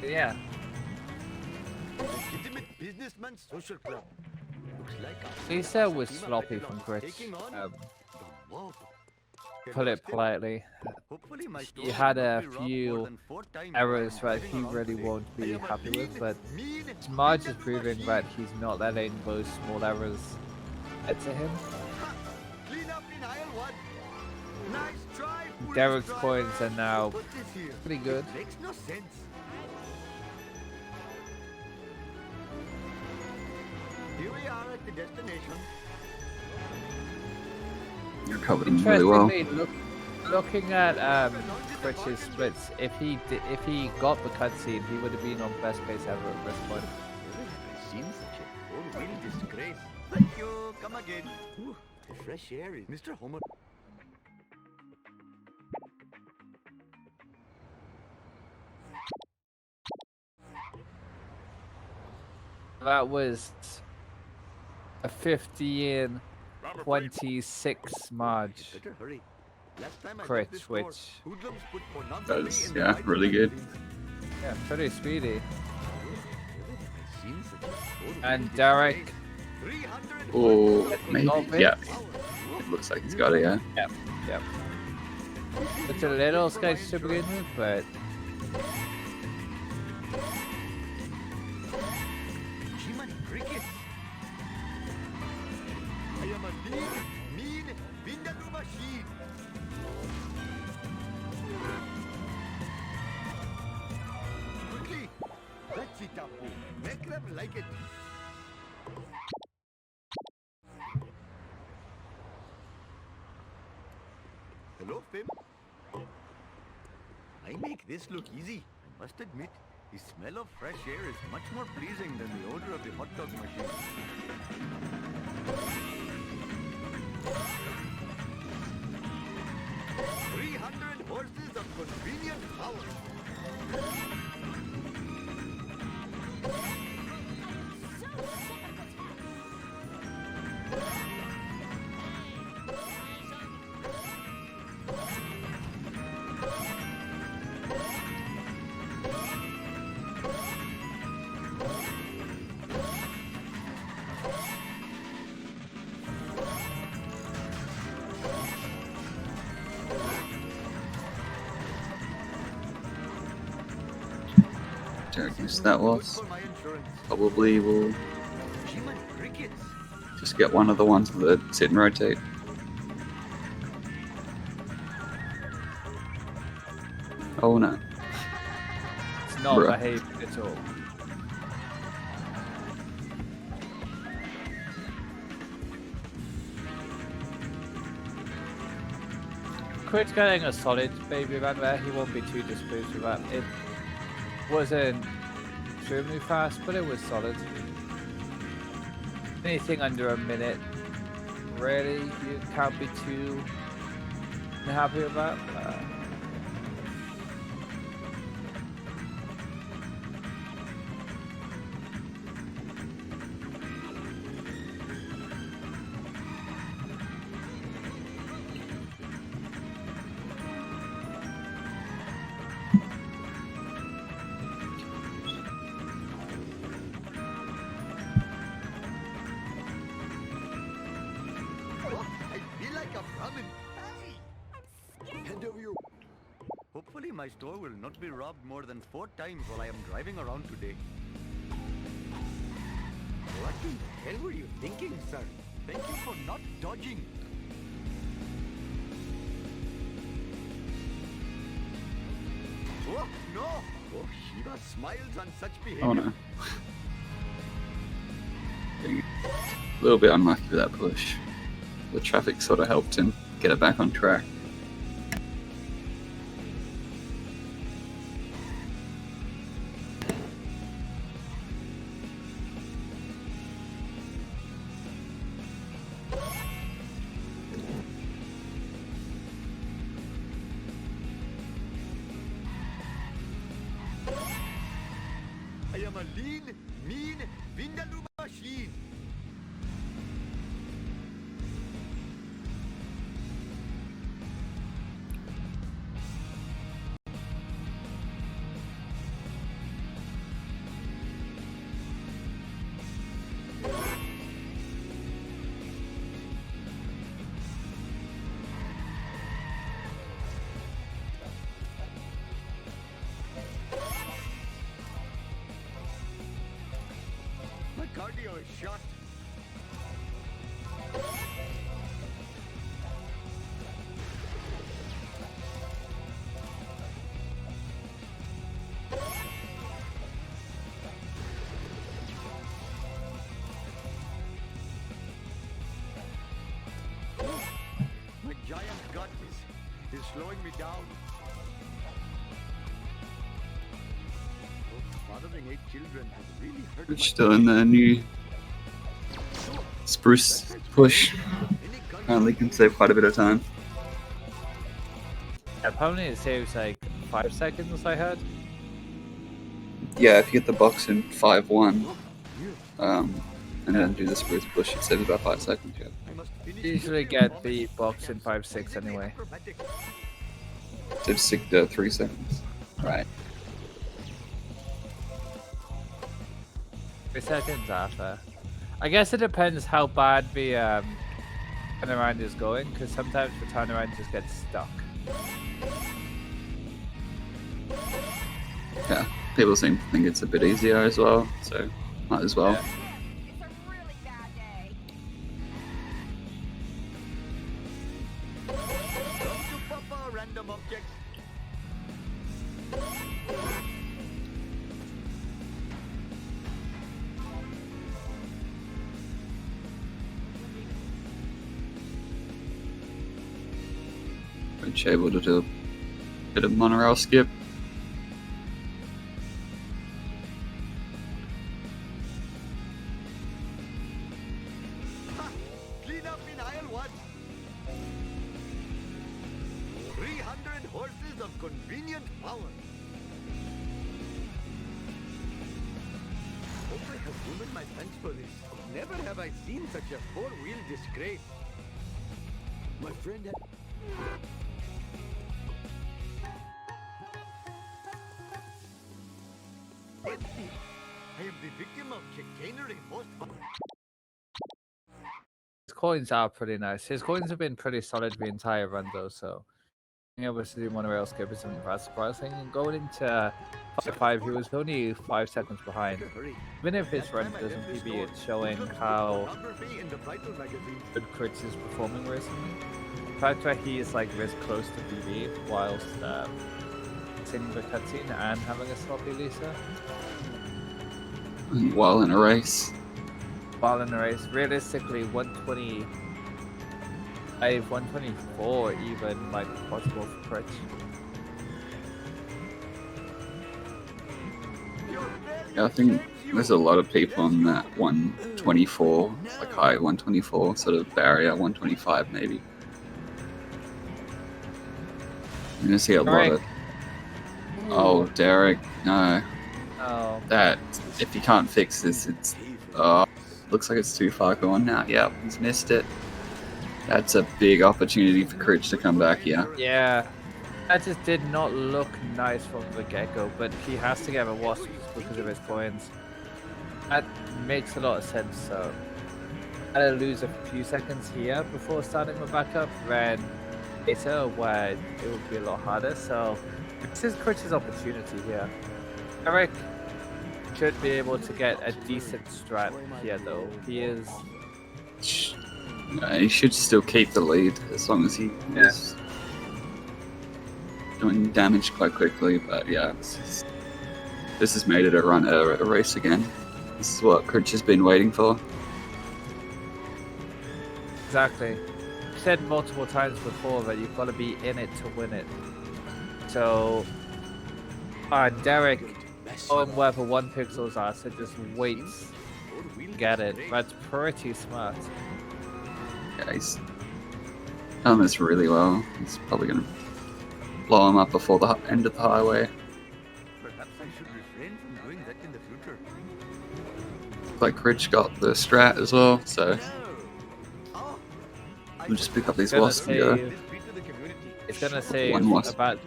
Yeah. Legitimate businessman social club. Looks like our Lisa was team of sloppy from veterans Critch. taking on Um, the world. put it politely. Hopefully my He story had will a not be wrong few more than 4 times errors I'm that driving he around really today. won't I be am a happy with, lean, but mean, Marge is little proving machine. that he's not letting those small errors get to him. Ha! Clean up in aisle 1. Nice try, foolish Derek's driver. points are now Put this here. pretty good. It makes no sense. Here we are at the destination. You're covering really well. Interestingly, Looking at Critch's splits, if he got the cutscene, he would have been on best pace ever at this point. I've seen such a four-wheel disgrace. Thank you. Come again. Ooh, the fresh air is Mr. Homer. That was a 50 in 26 March. Better hurry. Last time I Critch, left this store, which- hoodlums put bonanza That's, in the yeah, white really good. magazines. Yeah, pretty speedy. Where have I seen such a four-wheel And Derek, disgrace? 300 Oh, maybe. got it? Yeah, power. it looks like he's got it. Yeah. yep. It's a little sketchy to begin with, but Human crickets. I am a mean Vindaloo machine. Quickly, that's it, Apu. Make them like it. Hello, Fim. I make this look easy. I must admit, the smell of fresh air is much more pleasing than the odor of the hot dog machine. "300 horses of convenient power." Derek missed that Good loss. for my insurance. Probably will Human crickets. just get one of the ones that sit and rotate. Oh no. it's not Bruh. behaving at all. Critch getting a solid baby run there. He won't be too displeased with that. It wasn't extremely fast, but it was solid. Anything under a minute, really, you can't be too happy with that. Oh, I feel like a Brahmin. Hand over your... Hopefully my store will not be robbed more than 4 times while I am driving around today. What in the hell were you thinking, sir? Thank you for not dodging. Oh, no! Oh, Shiva smiles on such behavior. Oh no. Getting a little bit unlucky with that push. The traffic sort of helped him get it back on track. I am a lean, mean Vindaloo machine. My cardio is shot. My giant gut is slowing me down. Fathering 8 children has really hurt Critch doing the new spruce push. Apparently can save quite a bit of time. Apparently it saves like 5 seconds, I heard. Yeah, if you get the box in 5-1, and then do the spruce push, it saves about 5 seconds. Yeah. Usually get the box in 5-6 anyway. Saves 3 seconds. Right. 3 seconds after. I guess it depends how bad the turnaround is going, because sometimes the turnaround just gets stuck. Yeah, people seem to think it's a bit easier as well, so might as well. Yeah. It's a really bad day. Come to Papa, random objects. Critch able to do a bit of monorail skip. Ha! Clean up in aisle 1. 300 horses of convenient power. Hope I have room in my pants for this. Never have I seen such a four-wheel disgrace. My friend had... Empty. I am the victim of chicanery most... His coins are pretty nice. His coins have been pretty solid the entire run though, so being able to do monorail skip isn't that surprising. And going into 5-5, he was only 5 seconds behind. Even if his run doesn't PB, it's showing how good Critch is performing recently. The fact that he is like this close to PB whilst seeing the cutscene and having a sloppy Lisa. While in a race. While in the race, realistically 125, 124 even might be possible for Critch. Yeah, I think there's a lot of people on that 124, like high 124 sort of barrier, 125 maybe. You're gonna see a lot of... Oh, Derek, no. Oh, That, if you can't fix this, it's... looks like it's too far gone now. Yeah, he's missed it. That's a big opportunity for Critch to come back here. yeah. That just did not look nice from the get-go, but he has to get a wasp because of his coins. That makes a lot of sense, so... I'll lose a few seconds here before starting my backup, then later where it would be a lot harder, so... This is Critch's opportunity here. Derek should be able to get a decent strat here though. He is... He should still keep the lead as long as he is doing damage quite quickly, but yeah, this has made it a race again. This is what Critch has been waiting for. Exactly. I've said multiple times before that you've got to be in it to win it. So, Derek, on where the 1 pixels are, so just waits to get it. That's pretty smart. Yeah, he's done this really well. He's probably going to blow him up before the end of the highway. Perhaps I should refrain from doing that in the future. Like Critch got the strat as well, so we'll just pick up these wasps and go. It's gonna save One wasp. about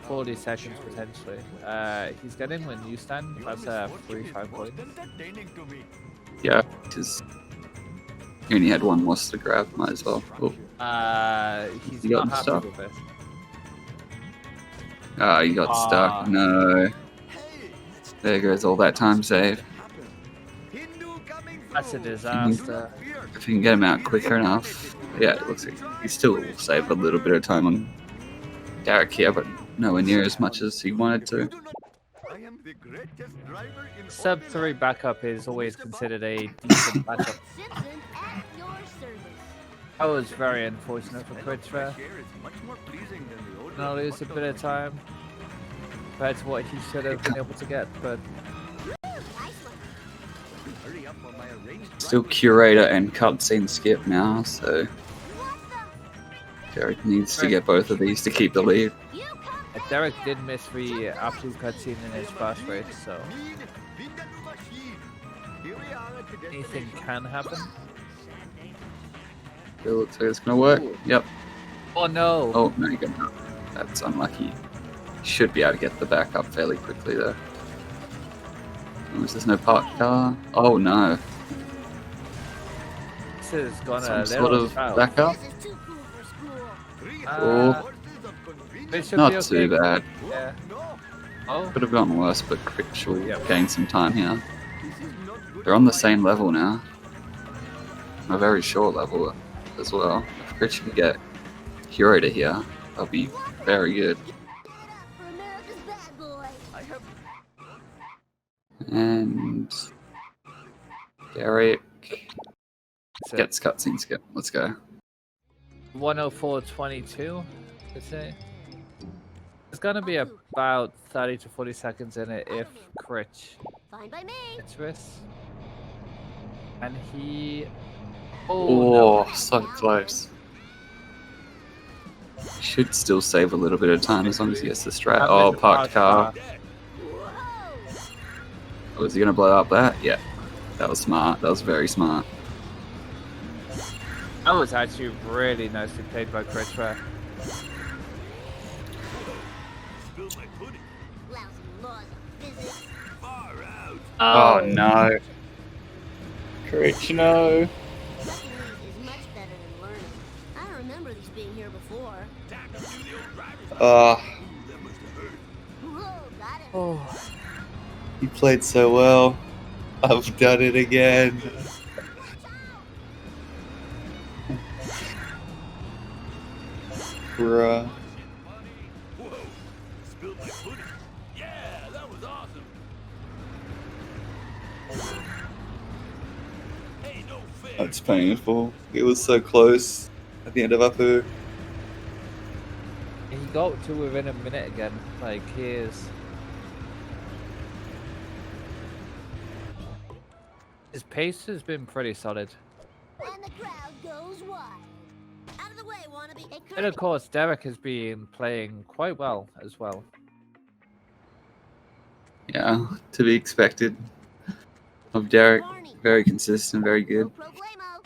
40 seconds potentially. He's getting when you stand. That's a 3-5 point. Yeah, because he only had 1 wasp to grab, might as well. Oh, He's You not got him happy stuck? with it. you got stuck. No. There goes all that time save. That's a disaster. If you can get him out quicker enough. Yeah, it looks like he still will save a little bit of time on Derek here, but nowhere near as much as he wanted to. Sub 3 backup is always considered a decent backup. Simpsons at your service. That was very unfortunate for Smell of Critch there. fresh air is much more pleasing than the odor Gonna of lose a hot bit of dog. time compared to what he should have been able to get, but Hurry up or my arranged Still driver- curator and cutscene skip now, so Derek needs to get both of these to keep the lead. Derek did miss the absolute cutscene in his first race, so Need Vindaloo machine. Here we are at the anything destination. can happen. It looks like it's gonna work. Yep. Oh no! Oh, no, you got it. That's unlucky. Should be able to get the back up fairly quickly, though. Oh, there's no parked car. Oh, no. This has gone Some a sort little of south. back up. This is too cool for school. 300 Uh, horses of convenience. This should Not be too okay. bad. Yeah. No, Oh, Could have gotten worse, but Critch will Yep. gain some time here. this is not good They're on the for same my- level now. A very short level as well. If Critch can get curator here, that'll be very good. Get up for America's bad boy. I have And Derek so gets cutscene skip. Let's go. 104.22, let's say. It's gonna be about 30 to 40 seconds in it if Critch Fine by me. gets this. And he... Oh, Oh, so close. Should still save a little bit of time as long as he gets the strat. no. Oh, parked car. Whoa. Was he gonna blow up that? Yeah. That was smart. That was very smart. That was actually really nicely played by Critch there. Spilled my pudding. Lousy laws of physics. Far out. Oh, no. Critch, no. Studying is much better than learning. I don't remember these being here before. Time to do the old driver's Oh, That must have hurt. Whoa, got it. Oh, he played so well. I've done it again. Bruh. Whoa. Spilled my pudding. Yeah, that was awesome. Hey, no fair. That's painful. It was so close at the end of Apu. he got to within a minute again. Like, here's... His pace has been pretty solid. And the crowd goes wild. Out of the way, wannabe. Hey, And of Kurt. course, Derek has been playing quite well as well. Yeah, to be expected of Derek. Barney. Very consistent, very No good. problemo.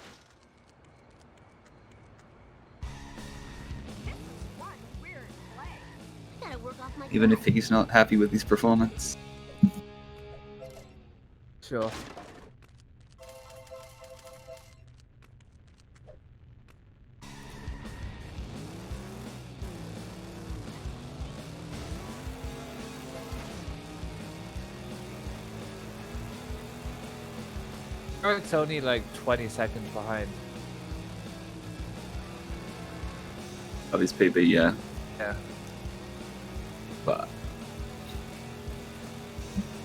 Gotta work off my Even if he's not happy with his performance. Sure. Derek's only like 20 seconds behind. Of his PB, yeah. Yeah. But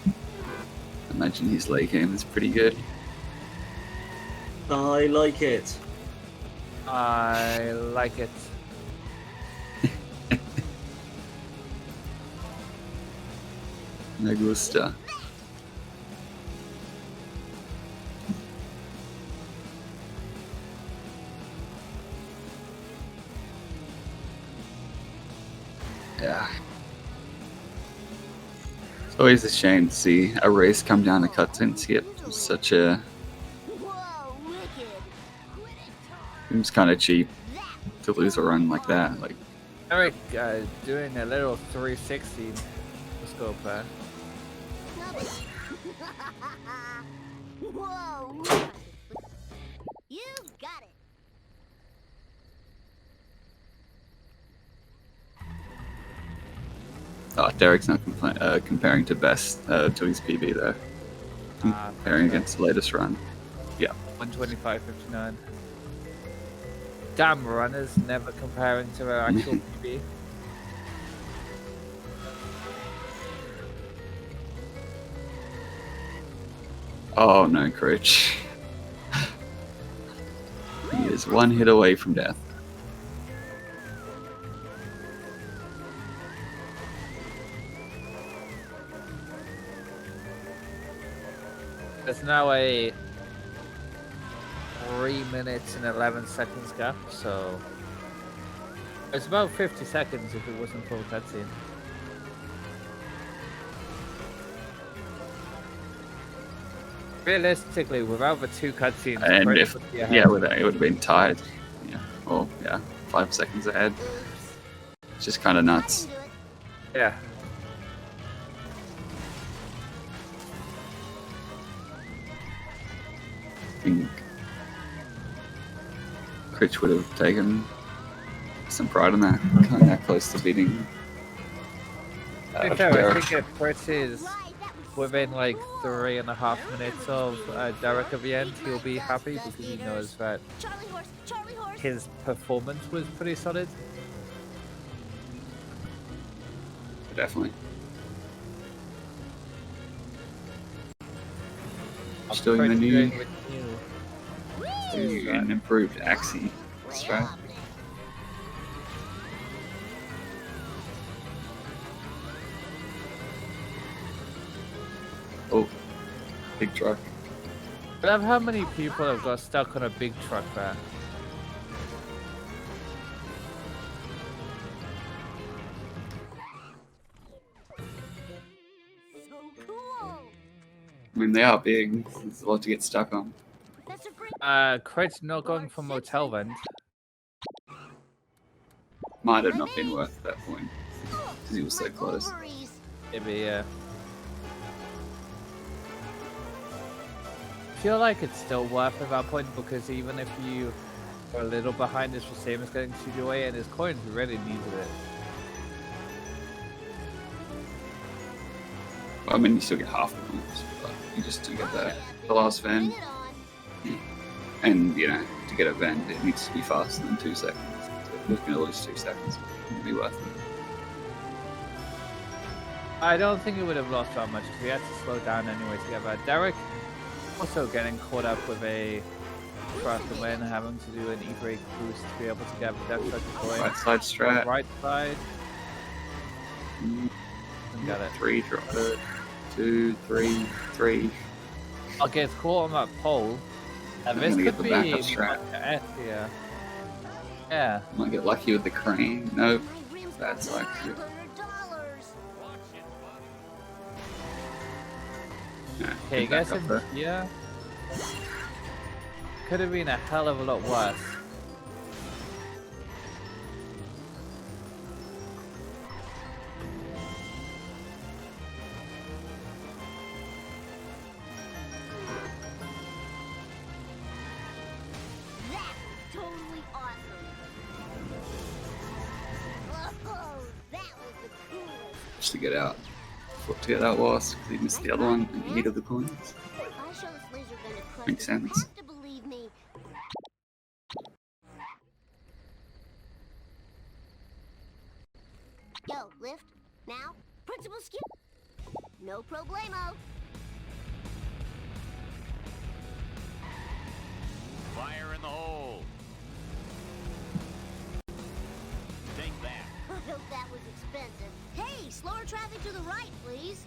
I imagine his late game is pretty good. I like it. I like it. Me gusta. Yeah. It's always a shame to see a race come down to cutscene skip. It's such a... Whoa, wicked. Seems kind of cheap to lose a run like that. Like, Derek doing a little 360 scope there. Snubby. Whoa. You got it. oh, Derek's not comparing to best to his PB though. Comparing against the latest run. 125.59. Damn runners never comparing to their actual PB. Oh no, Critch. He is He's one hit away from death. There's now a 3 minutes and 11 seconds gap, so it's about 50 seconds if it wasn't for a cutscene. Realistically, without the 2 cutscenes, And Critch if would be ahead. yeah, it would have been tied. Yeah, or yeah, 5 seconds ahead. It's just kind of nuts. Yeah. I think Critch would have taken some pride in that, coming that close to beating. To be fair, I Derek. think if Critch is within like 3.5 minutes of Derek at the end, he'll be happy because he knows that Charlie horse, his performance was pretty solid. Definitely. I'm Still Critch in the doing new, with new. an improved Axie strat. Oh, big truck. I love how many people have got stuck on a big truck there. so cool. I mean, they are big. There's a lot to get stuck on. Professor Green. Critch not going for motel vent. Might have not been worth that point because he was so close. Maybe, I feel like it's still worth at that point because even if you are a little behind, it's the same as getting to away, and his coins really needed it. Well, I mean, you still get half the points, but you just do get the last van. And, you know, to get a van, it needs to be faster than 2 seconds. So if you're going to lose 2 seconds, it wouldn't be worth it. I don't think it would have lost that much because we had to slow down anyway to get that. Derek also getting caught up with a truck and then having to do an e-brake boost to be able to get the death truck going. Right side strat. Right side. Got it. 3, 2, 3, 3. Okay, it's caught on that pole. And I'm this gonna could get the be backup like strap. an S here. Yeah. Might get lucky with the crane. Nope. That's like it. Nah, Okay, get back guess up there. yeah. Could have been a hell of a lot worse. That's totally awesome. Oh, that was the coolest. Just to get out. To get out lost because he missed the other one and he needed the coins. If I show this laser gun to Krusty, Makes you sense. have to believe me. Yo, lift. Now, principal skip. No problemo. Fire in the hole. Take that. I hope that was expensive. Hey, slower traffic to the right, please.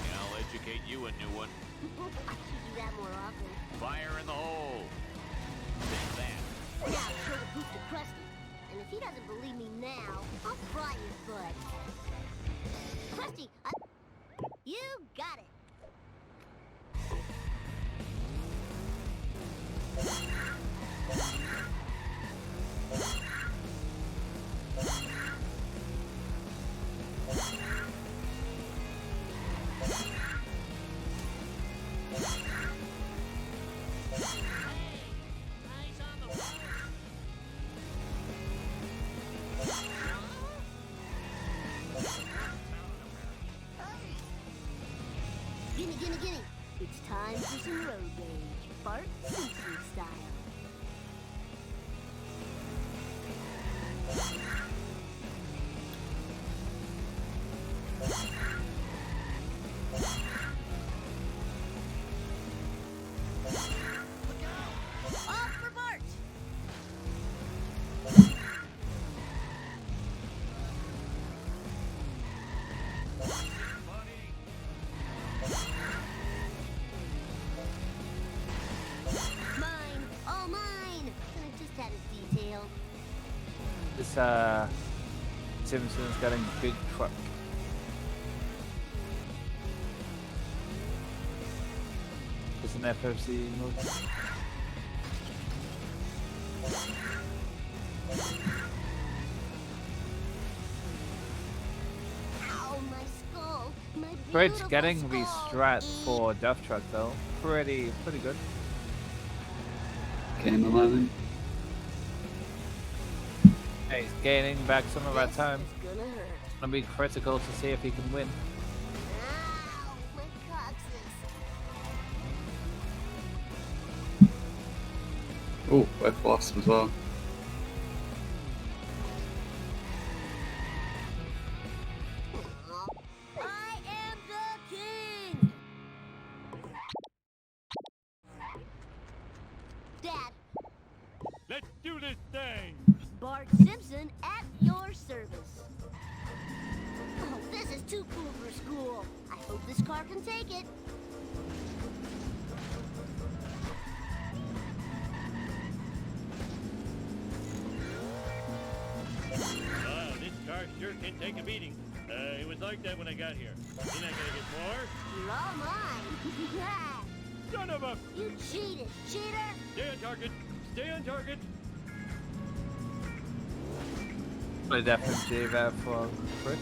And I'll educate you a new one. I should do that more often. Fire in the hole. Take that. Now, show the poop to Krusty. And if he doesn't believe me now, I'll fry his butt. Krusty, you got it. Gimme. It's time for some road rage. Bart Simpson style. Simpsons getting big truck. It's an FFC mode. Ow, my skull. My Critch beautiful getting the skull. strat for Death Truck though. Pretty good. Game 11. Hey, he's gaining back some of our This time. is gonna hurt. It's gonna be critical to see if he can win. Ow, my coccyx. Oh, both lost as well. I am the king. Dad, Let's do this thing! Bart Simpson at your service. Oh, this is too cool for school. I hope this car can take it. Wow, this car sure can take a beating. It was like that when I got here. You're not gonna get more? You're all mine. Son of a... You cheated, cheater. Stay on target! Stay on target! But definitely there for Critch.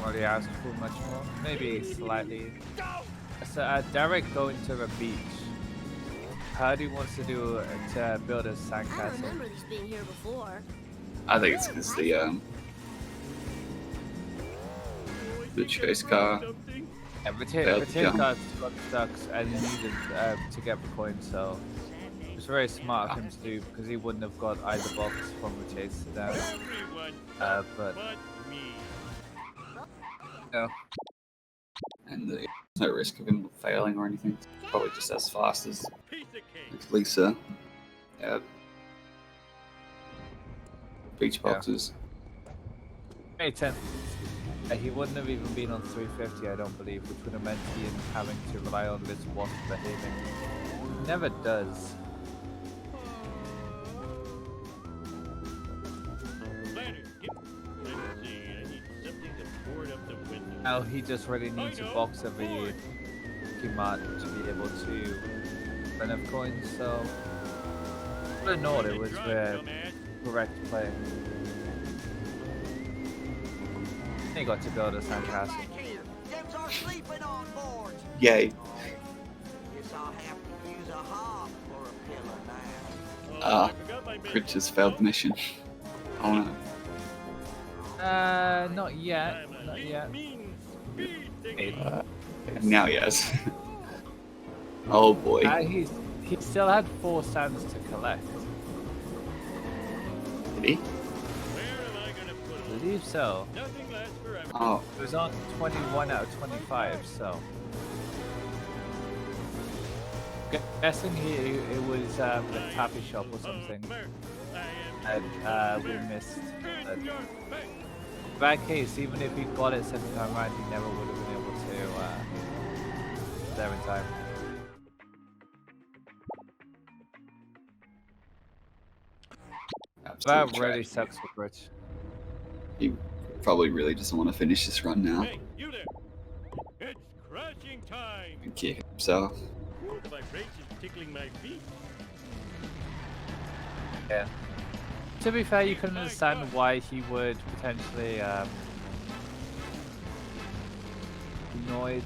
Already asked for much more. Maybe slightly. So Derek going to the beach. How do he wants to do to build a I sandcastle? remember these being here before. I think it's because the chase car. Something? Yeah, the Failed chase jump. car got stuck and needed to get the coin, so it was very smart of him to do because he wouldn't have got either box from the chase to that. Everyone But but me. no, And there's no risk of him failing or anything. Probably just as fast as Piece of cake. Lisa. Yeah. Beach Yeah. boxes. May 10th. He wouldn't have even been on 350, I don't believe, which would have meant him having to rely on this one behaving. Never does. Ladder, let's see, I need something to board up the window. Now he just really needs a box every Keymat to be able to run up coins, so I would have known it was the correct play. He got to build a sandcastle. Back here. Them's are sleeping on board. Yay. Guess I'll have to use a hop for a pillow now. Ah, Critch has failed the mission. Oh no. Not yet. Not yet. Now yes. Oh boy. He still had 4 sands to collect. Did he? Where am I gonna put I them? believe so. Nothing lasts forever. Oh, It was on 21 out of 25, so. Guessing it was a taffy shop or something, and we missed. In that case, even if he got it second time round, he never would have been able to there in time. absolute That really trash. sucks for Critch. He probably really doesn't want to finish this run now. Hey, you there! It's crashing time! And kick himself. The vibration is tickling my feet. Yeah. To be fair, you can understand why he would potentially annoyed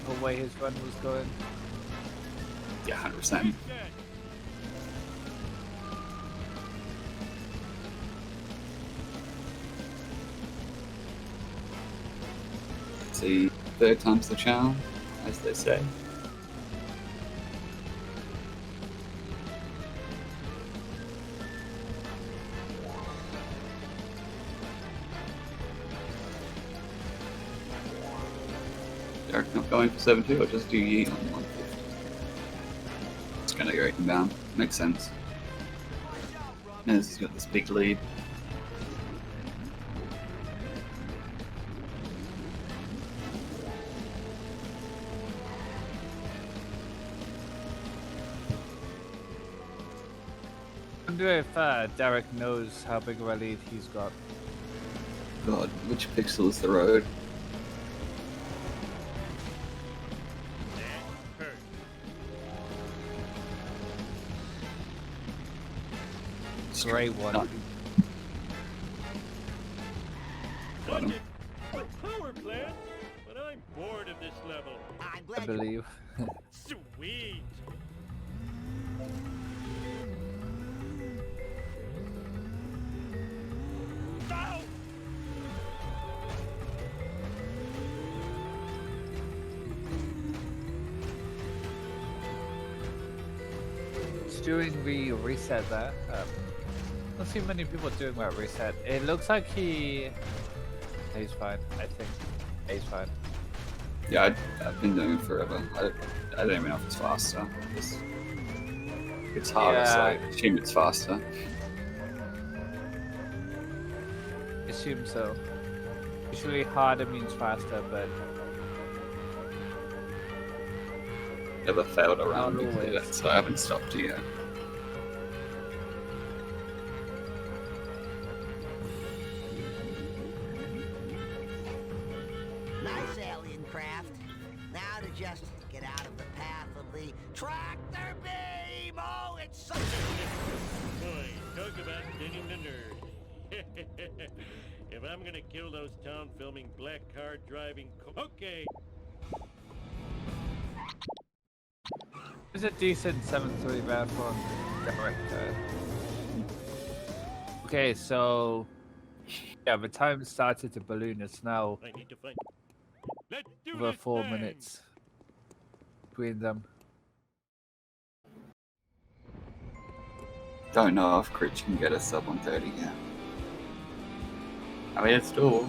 the way his run was going. Yeah, 100%. Take that. See, third time's the charm, as they say. Derek not going for 7-2, or just do Yeet on 150. It's gonna go inbound. Makes sense. As he's got this big lead. wonder if Derek knows how big of a lead he's got. God, which pixel is the road? Great one. Got him. Power plant? But I'm bored of this level. I'm I glad believe. Sweet. Ow! It's doing the reset there. Don't see many people doing that reset. It looks like he's fine. I think he's fine. Yeah, I've been doing it forever. I don't even know if it's faster. It's harder, so I assume it's faster. Assume so. Usually harder means faster, but Never failed around Not me to do always. that, so I haven't stopped yet. nice alien craft. Now to just get out of the path of the tractor beam. Oh, it's such a... Boy, talk about getting the nerd. If I'm gonna kill those town filming black car driving okay. it's a decent 7.3 there from Derek. Okay, so yeah, the time started to balloon. It's now I need to find. Let's do over this 4 thing. minutes between them. Don't know if Critch can get a sub 130 yet. I mean, it's doable.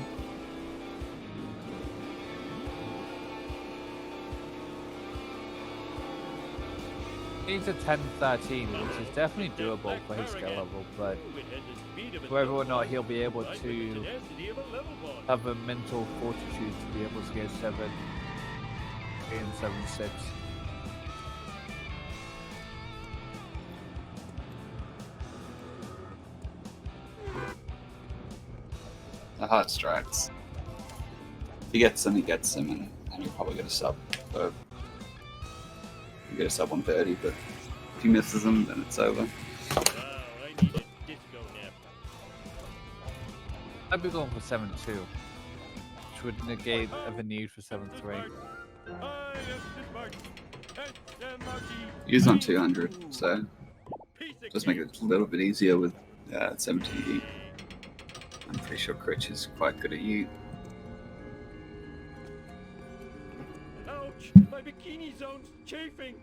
Needs a 10.13, which is definitely doable for his skill level, but whether or not he'll be able to have a mental fortitude to be able to get 7 and 7.6. The hard strikes. If he gets them, he gets them, and he'll probably get a sub. So he'll get a sub 130, but if he misses them, then it's over. Wow, I need a disco nap. I'd be going for 7.2, which would negate the need for 7.3. He's on 200, so just make it a little bit easier with 17E. I'm pretty sure Critch is quite good at you. Ouch! My bikini zone's chafing.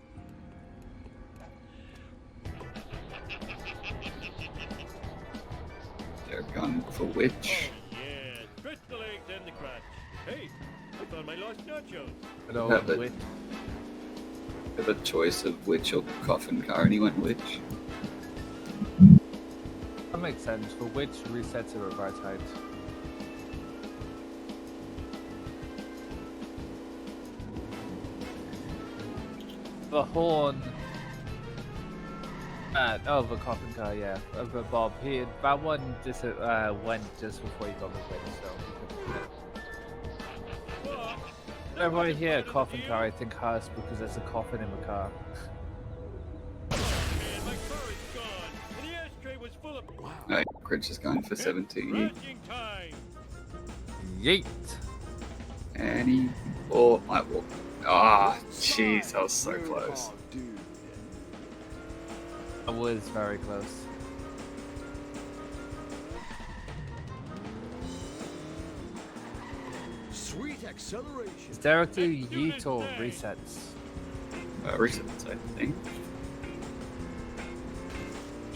They're going for Witch. Yeah, stretch the legs and the crotch. Hey, I found my lost nachos. But oh, Yeah, but- with Have a choice of Witch or Coffin Car, and he went Witch. that makes sense. For which resets are at right height. The horn. Oh, the coffin car, yeah. The Bob. That one just went just before he got the win, so he couldn't. What? Whenever I hear a coffin car, I think hearse because there's a coffin in the car. Man, my car is gone, and the ashtray was full of. Wow. No, Critch is going for 17E. Crashing time. Yeet! And he bought my walk. Ah, jeez, that was so close. That was very close. Sweet acceleration. Is Derek do yeet or resets? Resets, I think.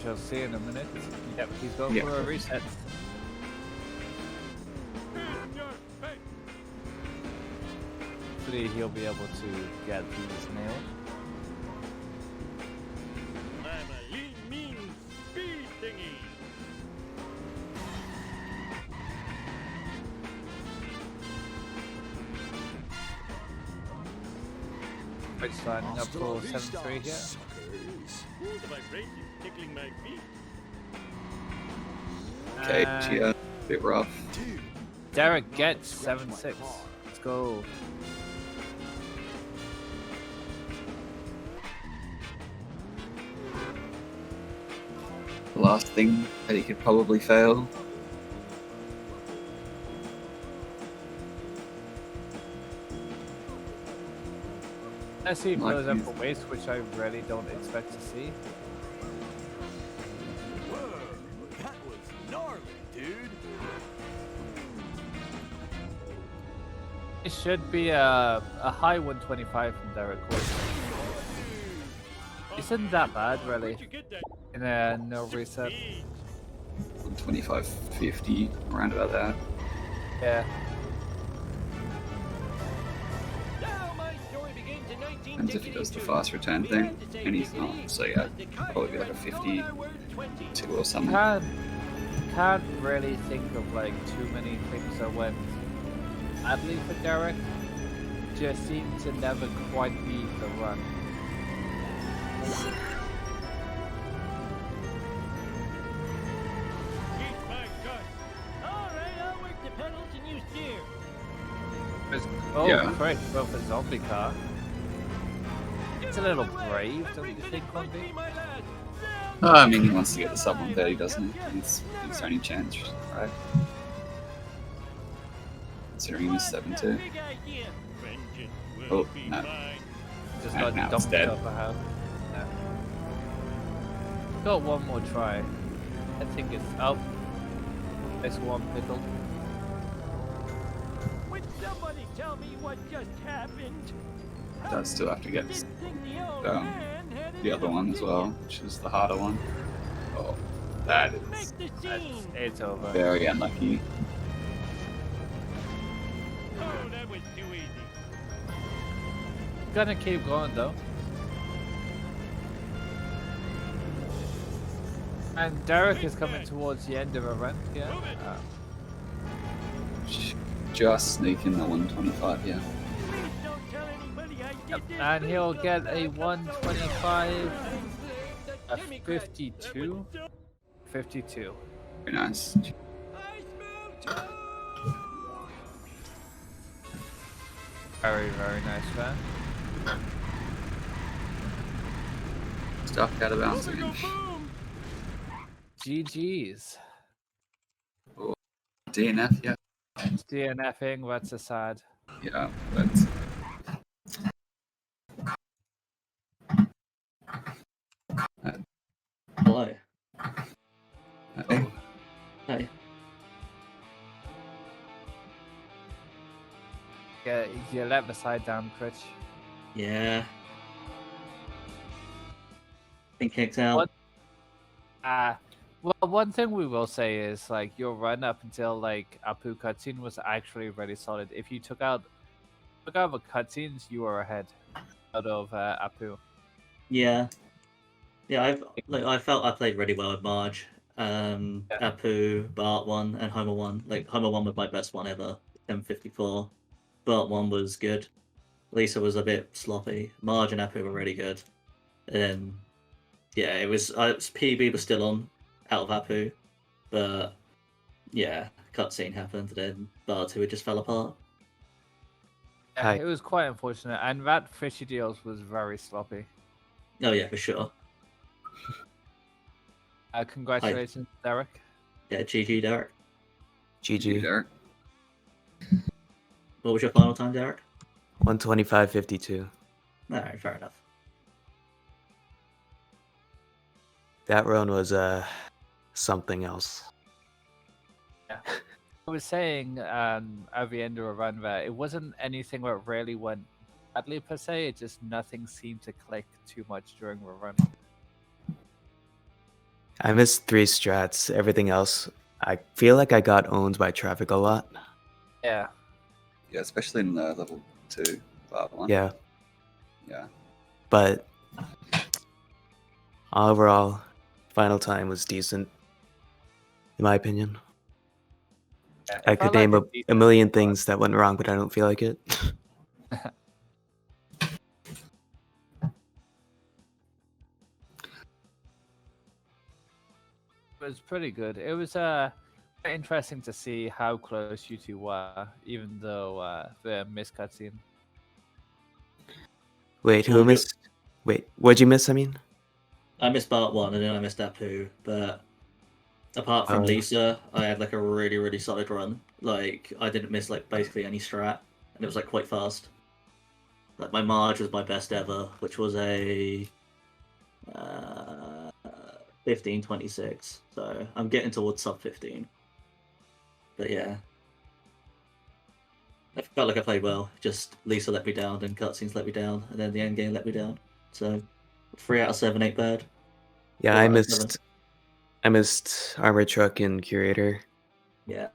Shall see in a minute. Yep, he's going Yeah. for a reset. Hopefully he'll be able to get these nailed. I'm a lean, mean speed thingy. Which signing up for 7.3 here. The vibration tickling my feet. Okay, And yeah, a bit rough. Derek gets 7-6. Let's go. The last thing that he could probably fail. I see he Like blows up these- for waste, which I really don't expect to see. Whoa, that was gnarly, dude. It should be a high 125 from Derek. Isn't that bad, really? Where'd you get that? In a no reset. Speed. 25.50, around about that. Yeah. Now my story begins in Depends if he does the fast return thing, and he's not. So yeah, probably be like a 52 or something. Can't really think of like too many things that went badly for Derek. Just seemed to never quite be the run. Keep my gun. All right, I'll work the pedals and you steer. Oh, Yeah. Critch built a zombie car. It's a little brave, don't you think, Lumpy? I mean, he wants to get the sub 130, doesn't he? It's his only chance, right? Considering he's 7-2. Oh, no. Just And got now it's dumped dead. off a house. No. Got one more try. I think it's up. This one pickled. Would somebody tell me what just happened? Does still have to get Didn't think the old um, man had the other one as well, which is the harder one. Oh, that is Make the scene. It's over. very unlucky. Oh, that was too easy. Gonna keep going though. And Derek is coming towards the end of a run. Yeah. Just sneaking the 125, yeah. Please don't tell anybody I did Yep. this. And but he'll it's get so a bad. 125, a Give me credit. 52, 52. Very nice. I smell toast. Very, very nice man. Stuck out of bounds Boom, again. boom. GG's. DNF, yeah. DNFing, that's a sad. Yeah, but Hello. oh, Hey. Yeah, you let the side down, Critch. Yeah. Been kicked out. What? Well, one thing we will say is like your run up until like Apu cutscene was actually really solid. If you took out the cutscenes, you were ahead out of Apu. Yeah. Yeah, I felt I played really well with Marge. Apu, Bart 1, and Homer 1. Like Homer 1 was my best one ever. 1054. Bart 1 was good. Lisa was a bit sloppy. Marge and Apu were really good. And yeah, it was PB was still on out of Apu, but yeah, cutscene happened, and then Bart 2 just fell apart. Yeah, it was quite unfortunate, and that fishy deals was very sloppy. Oh yeah, for sure. Congratulations, Derek. Yeah, GG, Derek. GG. Derek. What was your final time, Derek? 125.52. Alright, fair enough. That run was something else. Yeah. I was saying at the end of a run that it wasn't anything that really went badly per se. It just nothing seemed to click too much during the run. I missed 3 strats. Everything else, I feel like I got owned by traffic a lot. Yeah. Yeah, especially in the level 2 part 1. Yeah. Yeah. But overall, final time was decent, in my opinion. Yeah, I it could felt like name a million things that went wrong, but I don't feel like it. It was pretty good. It was Interesting to see how close you two were, even though the missed cutscene. Wait, who Well, missed? Wait, what'd you miss? I mean, I missed part 1 and then I missed Apu, but apart from Oh. Lisa, I had like a really, really solid run. Like I didn't miss like basically any strat, and it was like quite fast. Like my Marge was my best ever, which was a 15:26. So I'm getting towards sub 15. But yeah, I felt like I played well. Just Lisa let me down, then cutscenes let me down, and then the end game let me down. So 3 out of 7 ain't bad. yeah, 4 I out of missed. 7. I missed Armor Truck and Curator. Yeah.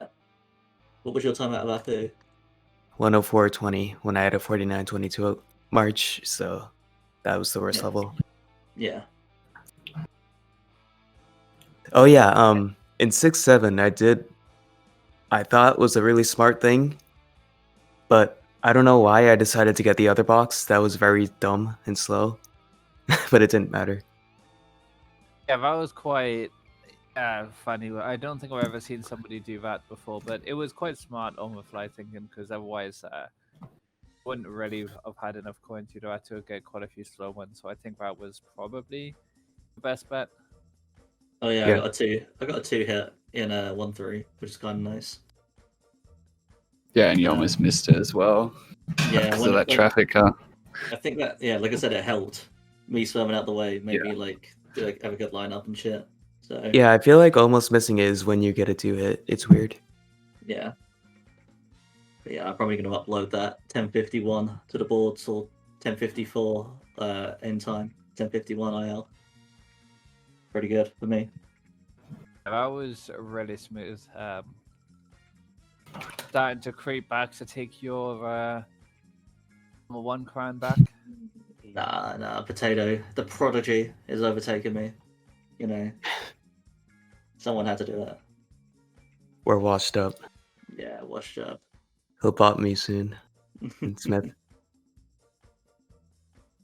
What was your time out of Apu? 104.20 when I had a 49.22 March, so that was the worst Yeah. level. Yeah. Oh yeah, in 6-7 I thought was a really smart thing, but I don't know why I decided to get the other box. That was very dumb and slow, but it didn't matter. Yeah, that was quite funny. I don't think I've ever seen somebody do that before, but it was quite smart on the fly thinking, because otherwise wouldn't really have had enough coins. You'd have had to get quite a few slow ones. So I think that was probably the best bet. Oh yeah, Yeah. I got a 2 hit in a 1-3, which is kind of nice. Yeah, and you almost missed it as well. Yeah, because when of it, that like, traffic car. I think that like I said, it helped me swerving out the way, made me like have a good lineup and shit. So Yeah, I feel like almost missing it is when you get a 2-hit. It's weird. yeah. But yeah, I'm probably gonna upload that 1051 to the boards or 1054 end time. 1051 IL. Pretty good for me. That was really smooth. Starting to creep back to take your number 1 crown back. Nah, Potato. The prodigy is overtaking me. You know. Someone had to do that. We're washed up. Yeah, washed up. He'll bot me soon. And Smith.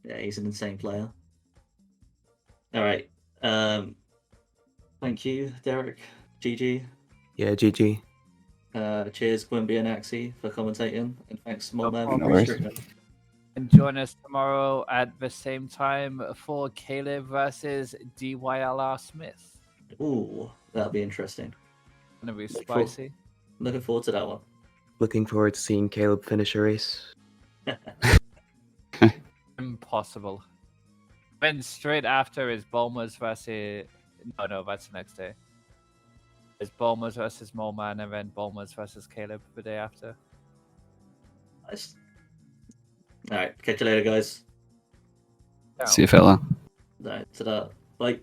Yeah, he's an insane player. All right. Thank you, Derek. GG. Yeah, GG. Cheers, Quimby and Axie, for commentating, and thanks, Smallman, for No worries. streaming. And join us tomorrow at the same time for Caleb versus DYLR Smith. Ooh, that'll be interesting. Gonna be Look for- spicy. Looking forward to that one. Looking forward to seeing Caleb finish a race. Impossible. Then straight after is Bulmers versus. No, that's the next day. It's Bulmers versus Molman, and then Bulmers versus Caleb the day after. Nice. All right, catch you later, guys. Ciao. See you, fella. All right, ta-da. Bye.